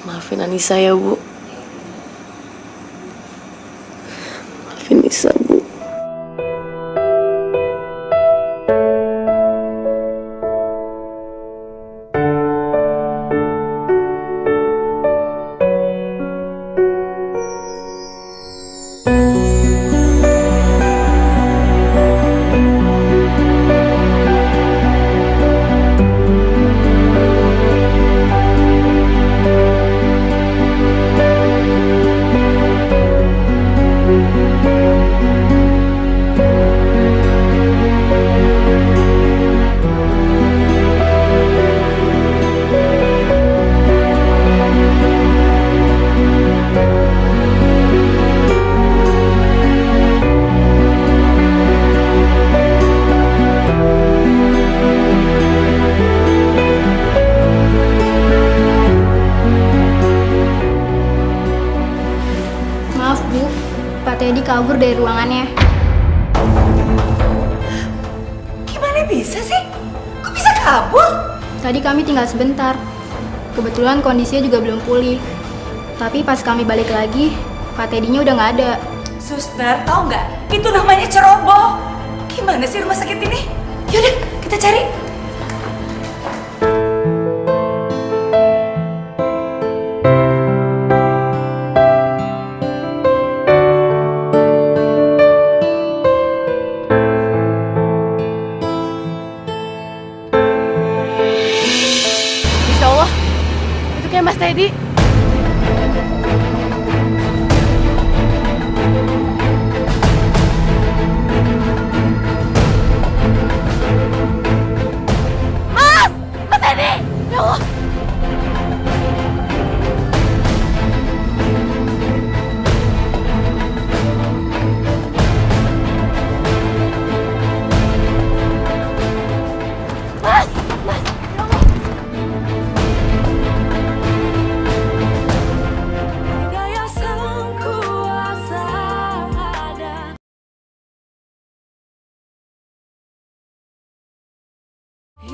maafin Anissa ya, Bu. Maafin Nisa, Bu. Maaf Bu, Pak Teddy kabur dari ruangannya. Gimana bisa sih? Kok bisa kabur? Tadi kami tinggal sebentar. Kebetulan kondisinya juga belum pulih. Tapi pas kami balik lagi, Pak Teddy-nya udah nggak ada. Suster, tahu nggak? Itu namanya ceroboh. Gimana sih rumah sakit ini? Yaudah, kita cari. Insya Allah, itu kayak Mas Teddy.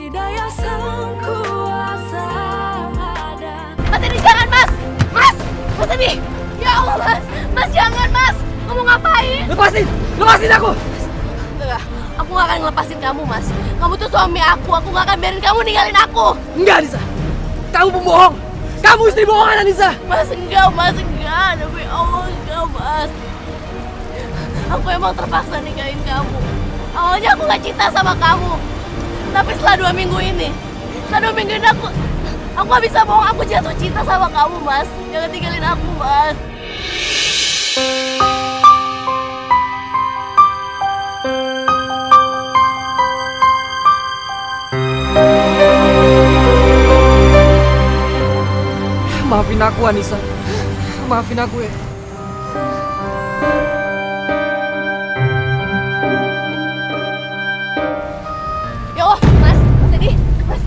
Mas Teddy! Ya Allah! Mas! Mas! Ya Allah! Mas Teddy, jangan Mas! Mas! Mas Teddy! Ya Allah Mas! Mas jangan Mas! Kamu ngapain? Lepasin! Lepasin aku! Enggak, aku gak akan ngelepasin kamu Mas. Kamu tuh suami aku gak akan biarin kamu ninggalin aku. Enggak, Anissa. Kamu pembohong. Kamu istri bohongan, Anissa. Mas enggak Demi Allah enggak Mas. Aku emang terpaksa ninggalin kamu. Awalnya aku gak cinta sama kamu. Tapi setelah 2 minggu ini aku gak bisa bohong, aku jatuh cinta sama kamu Mas. Jangan tinggalin aku Mas. Maafin aku, Anissa. Maafin aku ya. Ya Allah, Mas Teddy, Mas.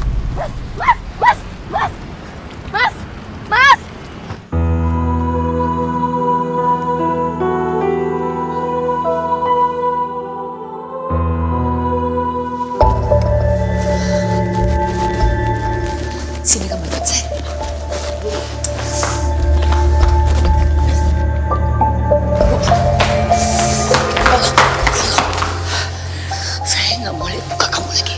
Sini kamu ikut saya. Saya nggak boleh buka kamu lagi.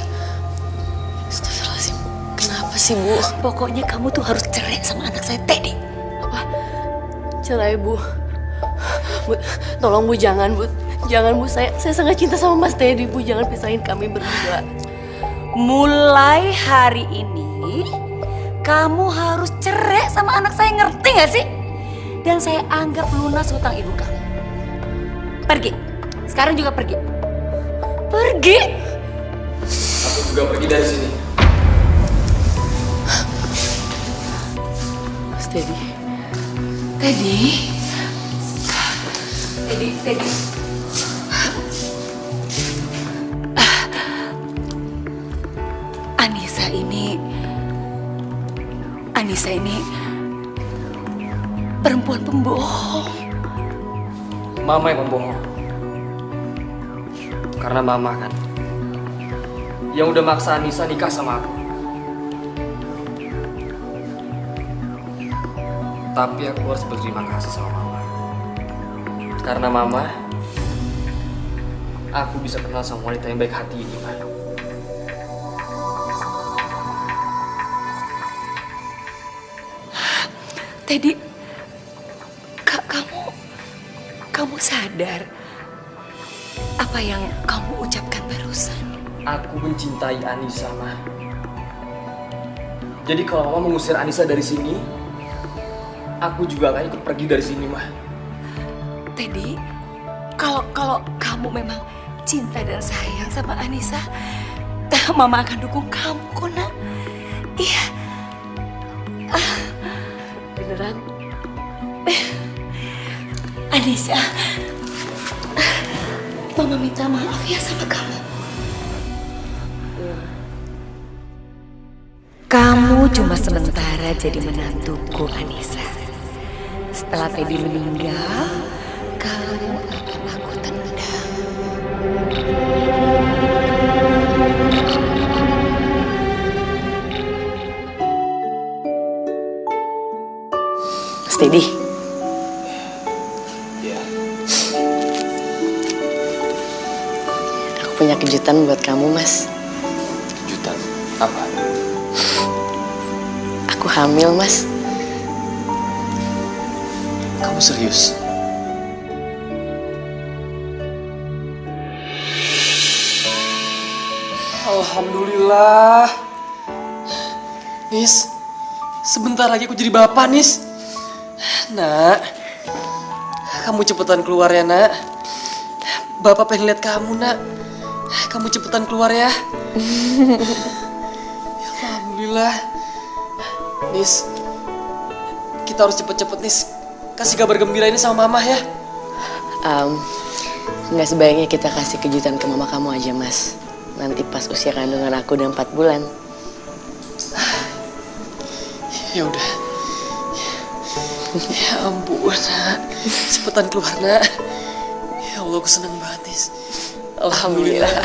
Astagfirullahaladzim. Kenapa sih Bu? Pokoknya kamu tuh harus cerai sama anak saya Teddy. Apa? Cerai Bu. Bu, tolong Bu jangan Bu. Jangan Bu, saya sangat cinta sama Mas Teddy Bu. Jangan pisahin kami berdua. Mulai hari ini kamu harus cerai sama anak saya, ngerti gak sih? Dan saya anggap lunas hutang ibu kamu. Pergi. Sekarang juga pergi. Pergi. Aku juga pergi dari sini. Teddy. Teddy. Anissa ini perempuan pembohong. Mama yang membohong. Karena Mama kan yang udah maksa Anissa nikah sama aku. Tapi aku harus berterima kasih sama Mama. Karena Mama, aku bisa kenal sama wanita yang baik hati ini, Ma. Teddy, kamu sadar apa yang kamu ucapkan barusan? Aku mencintai Anissa, Ma. Jadi kalau Mama mengusir Anissa dari sini, aku juga akan ikut pergi dari sini, Ma. Teddy, kalau kamu memang cinta dan sayang sama Anissa, Mama akan dukung kamu kok, Nak. Iya. Beneran? Anissa, Mama minta maaf ya sama kamu. Kamu cuma sementara jadi menantuku, Anissa. Setelah Teddy meninggal, kamu akan aku tendang. Teddy. Iya. Aku punya kejutan buat kamu, Mas. Kejutan? Apa? Aku hamil, Mas. Kamu serius? Alhamdulillah. Nis, sebentar lagi aku jadi bapak, Nis. Nak, kamu cepetan keluar ya, Nak. Bapak pengen lihat kamu, Nak. Kamu cepetan keluar ya. Alhamdulillah. Nis, kita harus cepet-cepet, Nis. Kasih kabar gembira ini sama Mama ya. Nggak sebaiknya kita kasih kejutan ke Mama kamu aja, Mas. Nanti pas usia kandungan aku udah 4 bulan. Ya udah. Ya ampun, Nak. Cepetan keluar, Nak. Ya Allah, aku senang banget, Nis. Alhamdulillah.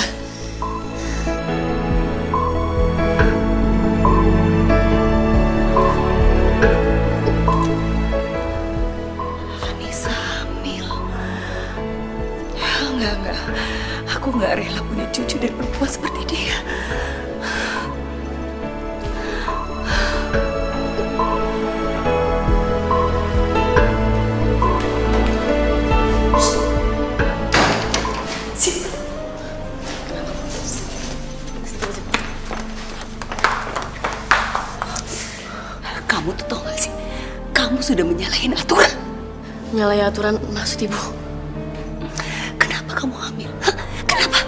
Anissa hamil. Enggak. Aku nggak rela punya cucu dari perempuan seperti dia. Kamu tuh tau gak sih? Kamu sudah menyalahin aturan. Nyalahi aturan maksud Ibu? Kenapa kamu hamil? Hah? Kenapa?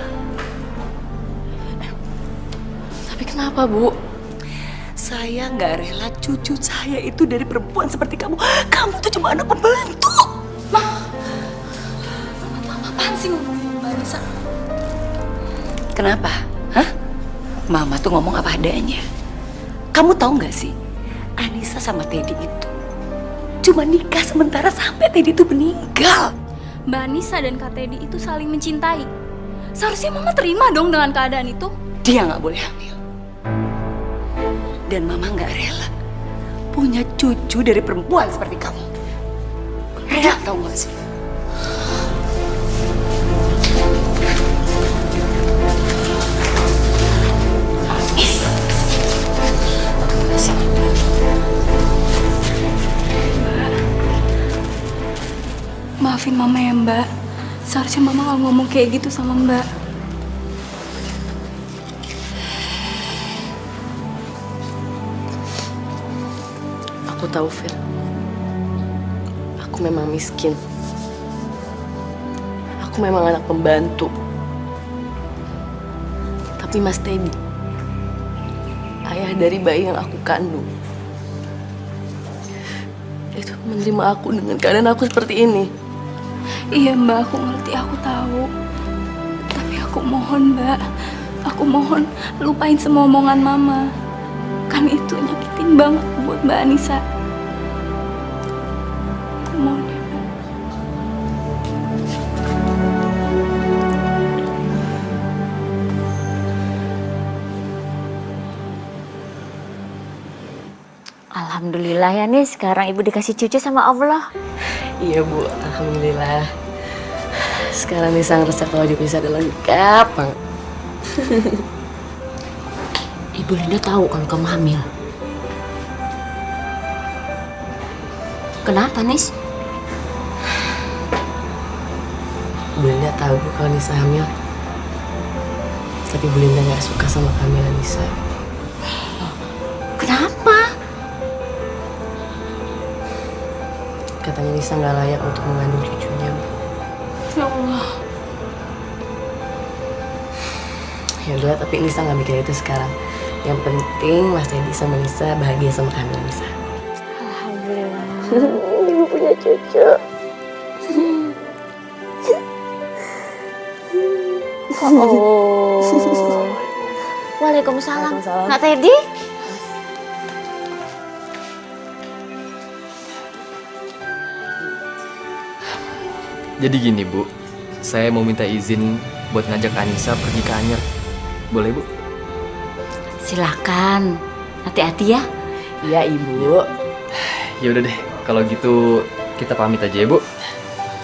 Tapi kenapa, Bu? Saya nggak rela cucu saya itu dari perempuan seperti kamu. Kamu tuh cuma anak pembantu. Mama apaan sih ngomongin Mbak Anissa? Kenapa? Hah? Mama tuh ngomong apa adanya. Kamu tahu nggak sih? Anissa sama Teddy itu cuma nikah sementara sampai Teddy itu meninggal. Mbak Anissa dan Kak Teddy itu saling mencintai. Seharusnya Mama terima dong dengan keadaan itu. Dia nggak boleh hamil. Dan Mama nggak rela punya cucu dari perempuan seperti kamu. Rela tahu nggak sih? Maafin Mama ya Mbak. Seharusnya Mama nggak ngomong kayak gitu sama Mbak. Aku tahu, Fir. Aku memang miskin. Aku memang anak pembantu. Tapi Mas Teddy, ayah dari bayi yang aku kandung, itu menerima aku dengan keadaan aku seperti ini. Iya Mbak, aku ngerti, aku tahu. Tapi aku mohon Mbak, aku mohon lupain semua omongan Mama. Kan itu nyakitin banget buat Mbak Anissa. Aku mohon ya Mbak. Alhamdulillah ya nih, sekarang ibu dikasih cucu sama Allah. Iya Bu, alhamdulillah. Sekarang Nisa ngerasa kalau dipisah udah lengkap banget. Ibu Linda tahu kalau kamu hamil. Kenapa, Nis? Bu Linda tahu Bu kalau Nisa hamil. Tapi Bu Linda nggak suka sama kehamilan Nisa. Kenapa? Katanya Nisa nggak layak untuk mengandung cucunya, Bu. Ya Allah. Ya udah, tapi Nisa nggak mikir itu sekarang. Yang penting Mas Teddy sama Nisa bahagia sama kehamilan Nisa. Alhamdulillah. Ibu punya cucu. Oh. Waalaikumsalam. Nak Teddy? Jadi gini Bu, saya mau minta izin buat ngajak Anissa pergi ke Anyer. Boleh Bu? Silakan. Hati-hati ya. Iya Ibu. Ya udah deh, kalau gitu kita pamit aja ya Bu.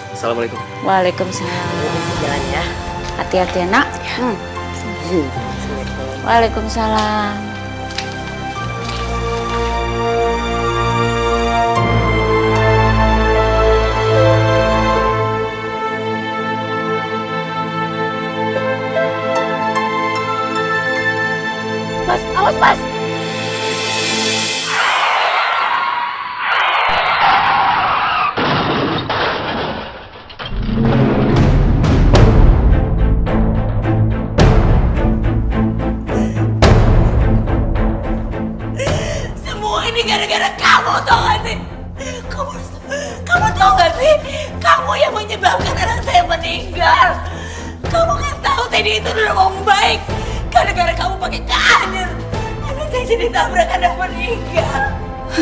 Assalamualaikum. Waalaikumsalam. Jalan ya. Hati-hati ya, Nak. Waalaikumsalam. Mas, awas Mas. Semua ini gara-gara kamu, tau gak sih? Kamu tau gak sih? Kamu yang menyebabkan anak saya meninggal. Kamu kan tahu Teddy itu udah orang baik. Gara-gara kamu pakai Anyer, anak saya jadi tabrakan dan meninggal.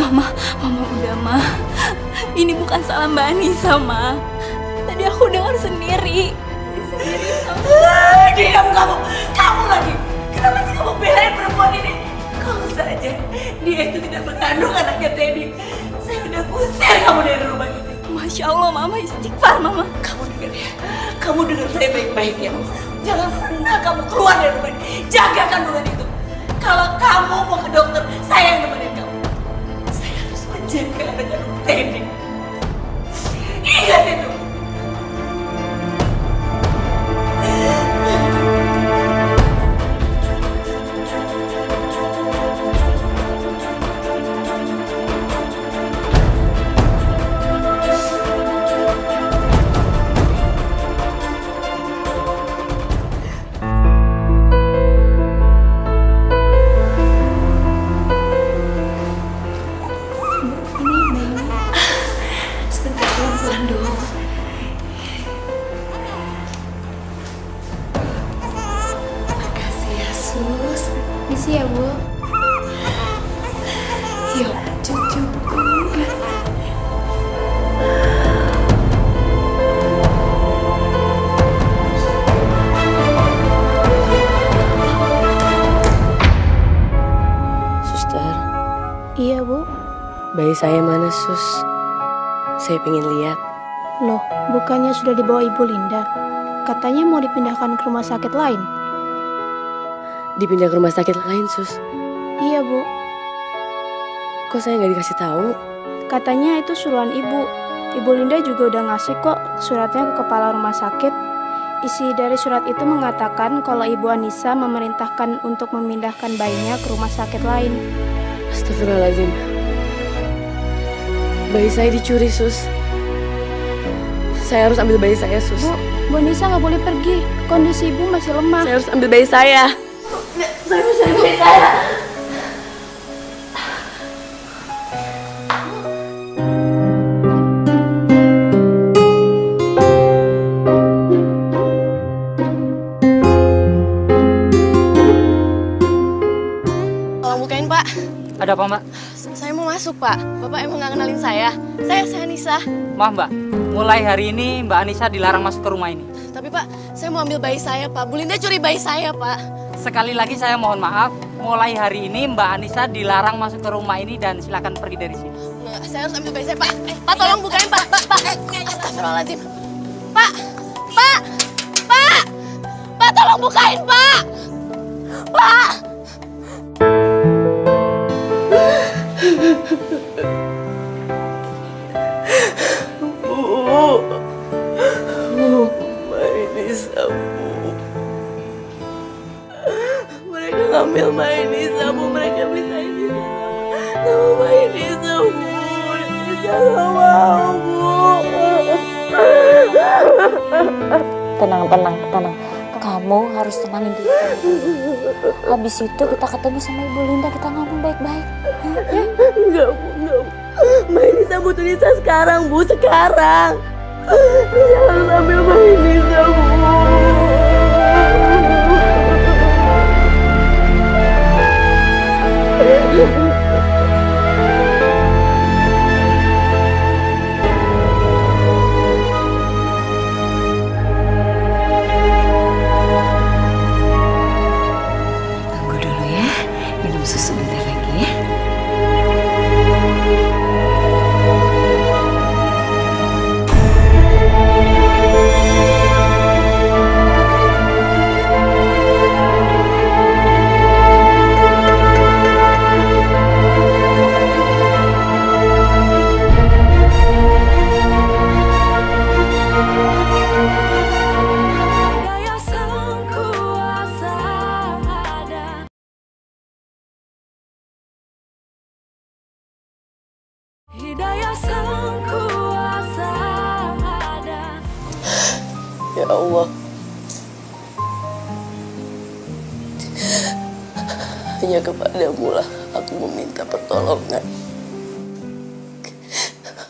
Mama udah Ma. Ini bukan salah Mbak Anissa Ma. Tadi aku dengar sendiri. Diam kamu lagi. Kenapa sih kamu belain perempuan ini? Kalau saja dia itu tidak mengandung anaknya Teddy, saya udah usir kamu dari rumah ini. Masya Allah Mama, istighfar Mama. Kamu dengar ya, kamu dengar saya baik-baik ya. Jangan pernah kamu keluar dari rumah ini. Jaga kandungan itu. Kalau kamu mau ke dokter, saya yang nemenin kamu. Saya harus menjaga anak kandung Teddy. Ingat itu. Sebentar, pelan-pelan dong. Makasih ya Sus. Misi ya Bu. Yuk cucuku. Suster, Iya Bu. bayi saya mana Sus? Saya pengen lihat. Loh, bukannya sudah dibawa Ibu Linda? Katanya mau dipindahkan ke rumah sakit lain. Dipindah ke rumah sakit lain Sus. Iya Bu. Kok saya nggak dikasih tahu? Katanya itu suruhan Ibu. Ibu Linda juga udah ngasih kok suratnya ke kepala rumah sakit. Isi dari surat itu mengatakan kalau Ibu Anissa memerintahkan untuk memindahkan bayinya ke rumah sakit lain. Astagfirullahaladzim. Bayi saya dicuri Sus. Saya harus ambil bayi saya Sus. Bu Anissa nggak boleh pergi. Kondisi Ibu masih lemah. Saya harus ambil bayi saya. Saya harus ambil bayi saya. Tolong bukain, Pak. Ada apa, Mbak? Saya mau masuk, Pak. Bapak emang nggak kenalin saya. Saya Anissa. Maaf, Mbak. Mulai hari ini Mbak Anissa dilarang masuk ke rumah ini. Tapi, Pak, saya mau ambil bayi saya, Pak. Bu Linda curi bayi saya, Pak. Sekali lagi saya mohon maaf. Mulai hari ini Mbak Anissa dilarang masuk ke rumah ini dan silakan pergi dari sini. Nggak, saya harus ambil bayi saya, Pak. Pak, tolong bukain, Pak. Pak. Astagfirullahaladzim. Pak. Pak. Pak. Pak, tolong bukain, Pak. Pak. Mainisa, Bu. Mereka ngambil Mainisa, Bu. Mereka bisa ini sama Mainisa, Bu. Mainisa gak mau, Bu. Tenang. Kamu harus tenangin diri. Habis itu kita ketemu sama Ibu Linda, kita ngomong baik-baik. Ya? Enggak, Bu. Mainisa butuh Nisa sekarang, Bu. Sekarang. Nisa harus ambil Mainisa, Bu. Tunggu dulu ya, minum susu bentar lagi ya. Ya Allah, hanya kepadamu lah aku meminta pertolongan.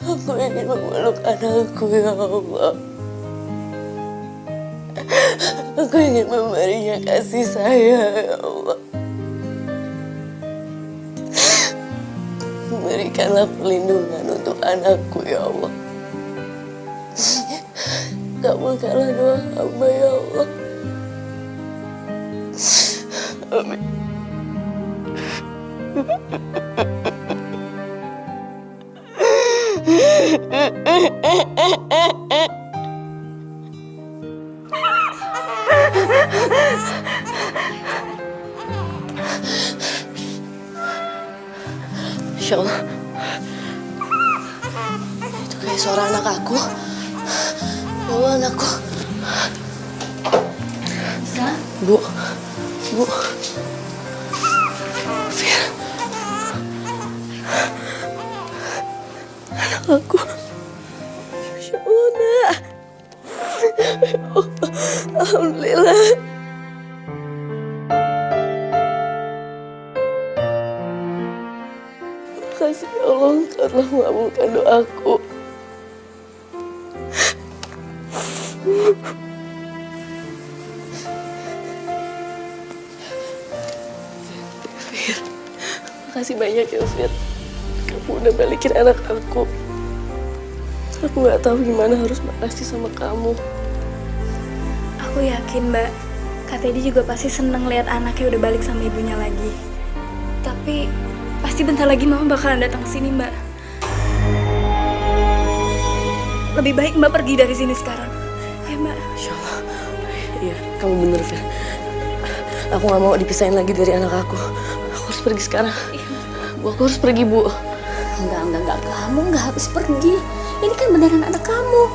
Aku ingin memeluk anakku, ya Allah. Aku ingin memberinya kasih sayang, ya Allah. Berikanlah perlindungan untuk anakku, ya Allah. Kabulkanlah doa hamba, ya Allah. Amin. Insya Allah. Itu kayak suara anak aku. Ya Allah, anakku. Bu. Fir. Anak aku. Masya Allah, nak. Alhamdulillah. Makasih ya Allah, Engkau telah mengabulkan doaku. Fir, makasih banyak ya, Fir. Kamu udah balikin anak aku. Aku gak tahu gimana harus makasih sama kamu. Aku yakin, Mbak, Kak Teddy juga pasti seneng lihat anaknya udah balik sama ibunya lagi. Tapi pasti bentar lagi Mama bakalan datang ke sini, Mbak. Lebih baik Mbak pergi dari sini sekarang. Ya, Mbak. Insya Allah. Iya, kamu bener, Fir. Aku gak mau dipisahin lagi dari anak aku. Aku harus pergi sekarang. Bu, aku harus pergi, Bu. Enggak. Kamu nggak harus pergi. Ini kan beneran anak kamu.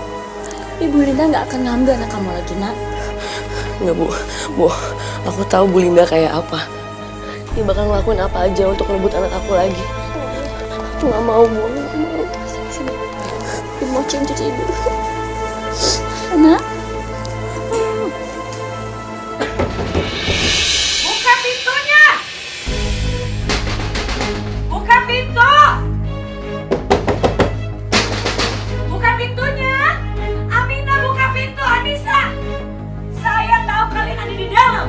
Ibu Linda nggak akan ngambil anak kamu lagi, nak. Enggak, Bu. Bu, aku tahu Bu Linda kayak apa. Dia bakal ngelakuin apa aja untuk merebut anak aku lagi. Aku gak mau, Bu. Aku gak mau. Sini. Dia mau cium cuci dulu. Nak. Buka pintunya! Buka pintu! Buka pintunya! Amina, buka pintu, Anissa! Saya tahu kalian ada di dalam.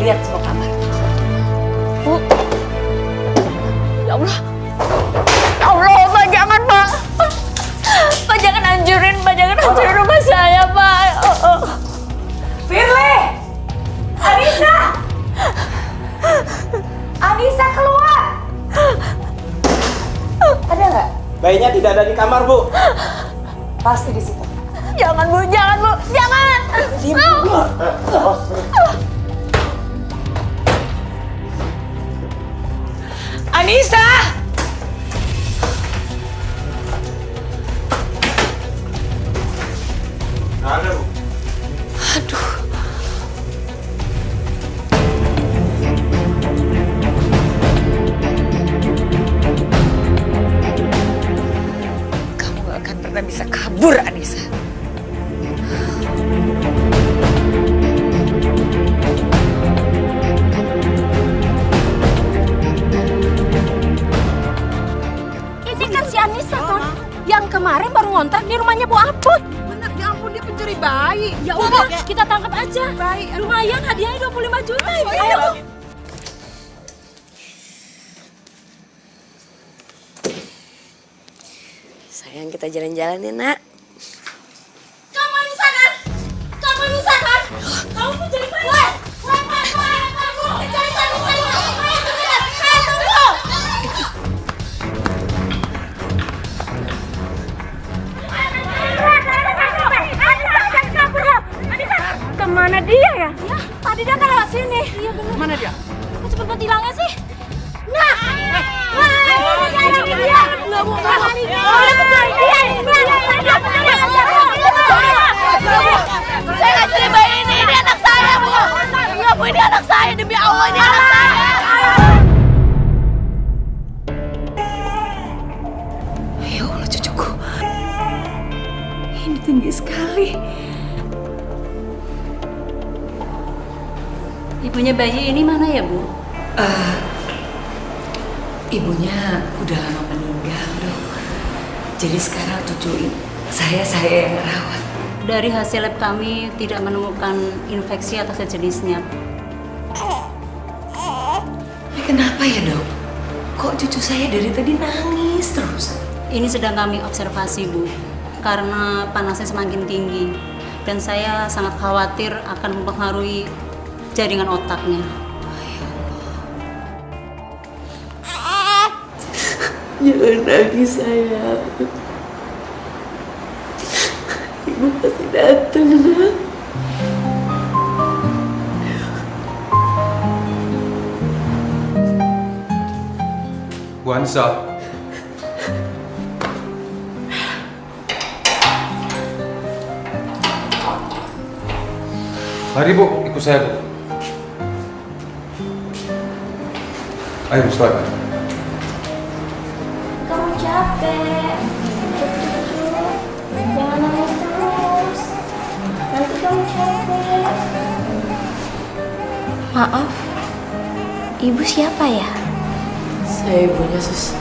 lihat semua kamar. Bu. Ya Allah. Ya Allah, Pak, jangan, Pak. Pak, jangan hancurin rumah saya, Pak. Firly! Anissa! Anissa keluar! Ada nggak? Bayinya tidak ada di kamar, Bu. Pasti di situ. Jangan, Bu, jangan. Diam, Bu. Anissa! Ada, Bu. Aduh. Kamu gak akan pernah bisa kabur, Anissa. Ini kan si Anissa kan, yang kemarin baru ngontrak di rumahnya Bu Aput. Bener, ya ampun, dia pencuri bayi. Ya udah, kita tangkap aja. Baik, lumayan hadiahnya 25 juta. Ayo. Sayang, kita jalan-jalan ya, Nak. Kamu Anissa kan? Kamu Anissa kan? Kamu pencuri bayi. Kemana dia ya? Ya, tadi dia kan lewat sini. Iya benar. Mana dia? Kok cepet hilangnya sih? Nah, ini dia. Nggak mau saya nggak curi bayi ini anak saya, Bu. Nggak, Bu, ini anak saya, demi Allah ini anak saya. Ya Allah, cucuku. Ini tinggi sekali. Ibunya bayi ini mana ya, Bu? Ibunya udah lama meninggal, Dok. Jadi sekarang cucu saya yang merawat. Dari hasil lab kami tidak menemukan infeksi atau sejenisnya. Tapi kenapa ya, Dok? Kok cucu saya dari tadi nangis terus? Ini sedang kami observasi, Bu. Karena panasnya semakin tinggi. Dan saya sangat khawatir akan mempengaruhi jaringan otaknya. Jangan nangis, sayang. Ibu pasti datang, Nak. Bu Anissa. Mari, Bu, ikut saya, Bu. Ayo, Mustafa. Kamu capek. Jangan nangis terus. Nanti kamu capek. Maaf, ibu siapa ya? Saya ibunya, Sus.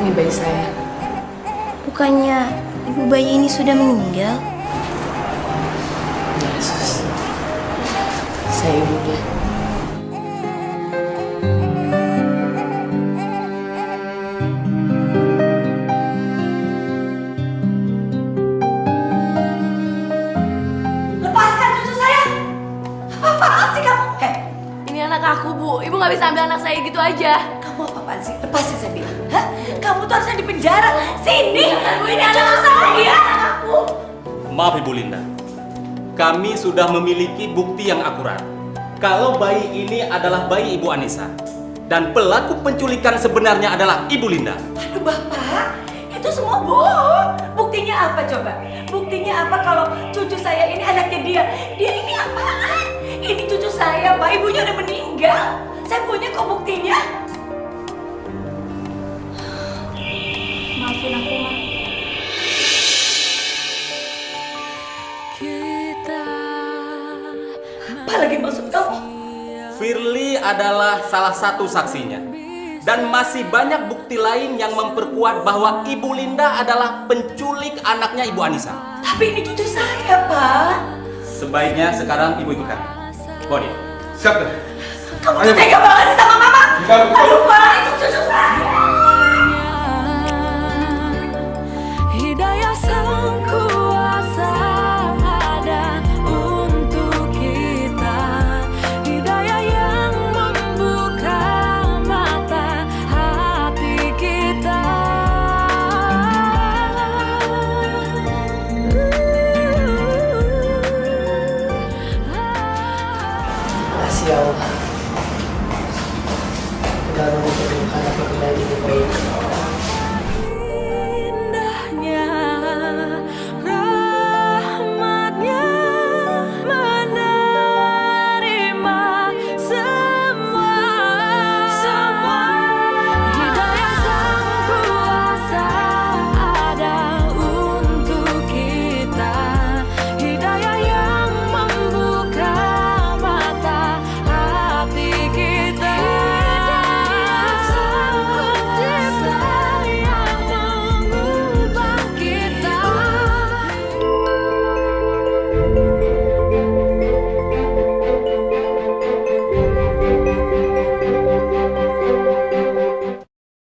Ini bayi saya. Bukannya ibu bayi ini sudah meninggal? Ya, Sus. Saya ibunya. Lepaskan cucu saya! Apa-apaan sih kamu? Ini anak aku, Bu. Ibu nggak bisa ambil anak saya gitu aja. Kamu apa-apaan sih? Lepasin saya bilang. Hah? Kamu tuh harusnya di penjara. Sini! Ini anak saya! Aku! Maaf Ibu Linda, kami sudah memiliki bukti yang akurat. Kalau bayi ini adalah bayi Ibu Anissa dan pelaku penculikan sebenarnya adalah Ibu Linda. Aduh Bapak, itu semua bohong. Buktinya apa coba? Buktinya apa kalau cucu saya ini anaknya dia? Dia ini apaan? Ini cucu saya, Pak. Ibunya udah meninggal. Saya punya kok buktinya. Maafin aku, Ma. Apa lagi maksud kamu? Firly adalah salah satu saksinya. Dan masih banyak bukti lain yang memperkuat bahwa Ibu Linda adalah penculik anaknya Ibu Anissa. Tapi ini cucu saya, Pak. Sebaiknya sekarang Ibu ikut kami. Bawa dia. Siap deh. Kamu tuh tega banget sih sama mama. Enggak, Bu. Aduh, Pak, itu cucu saya.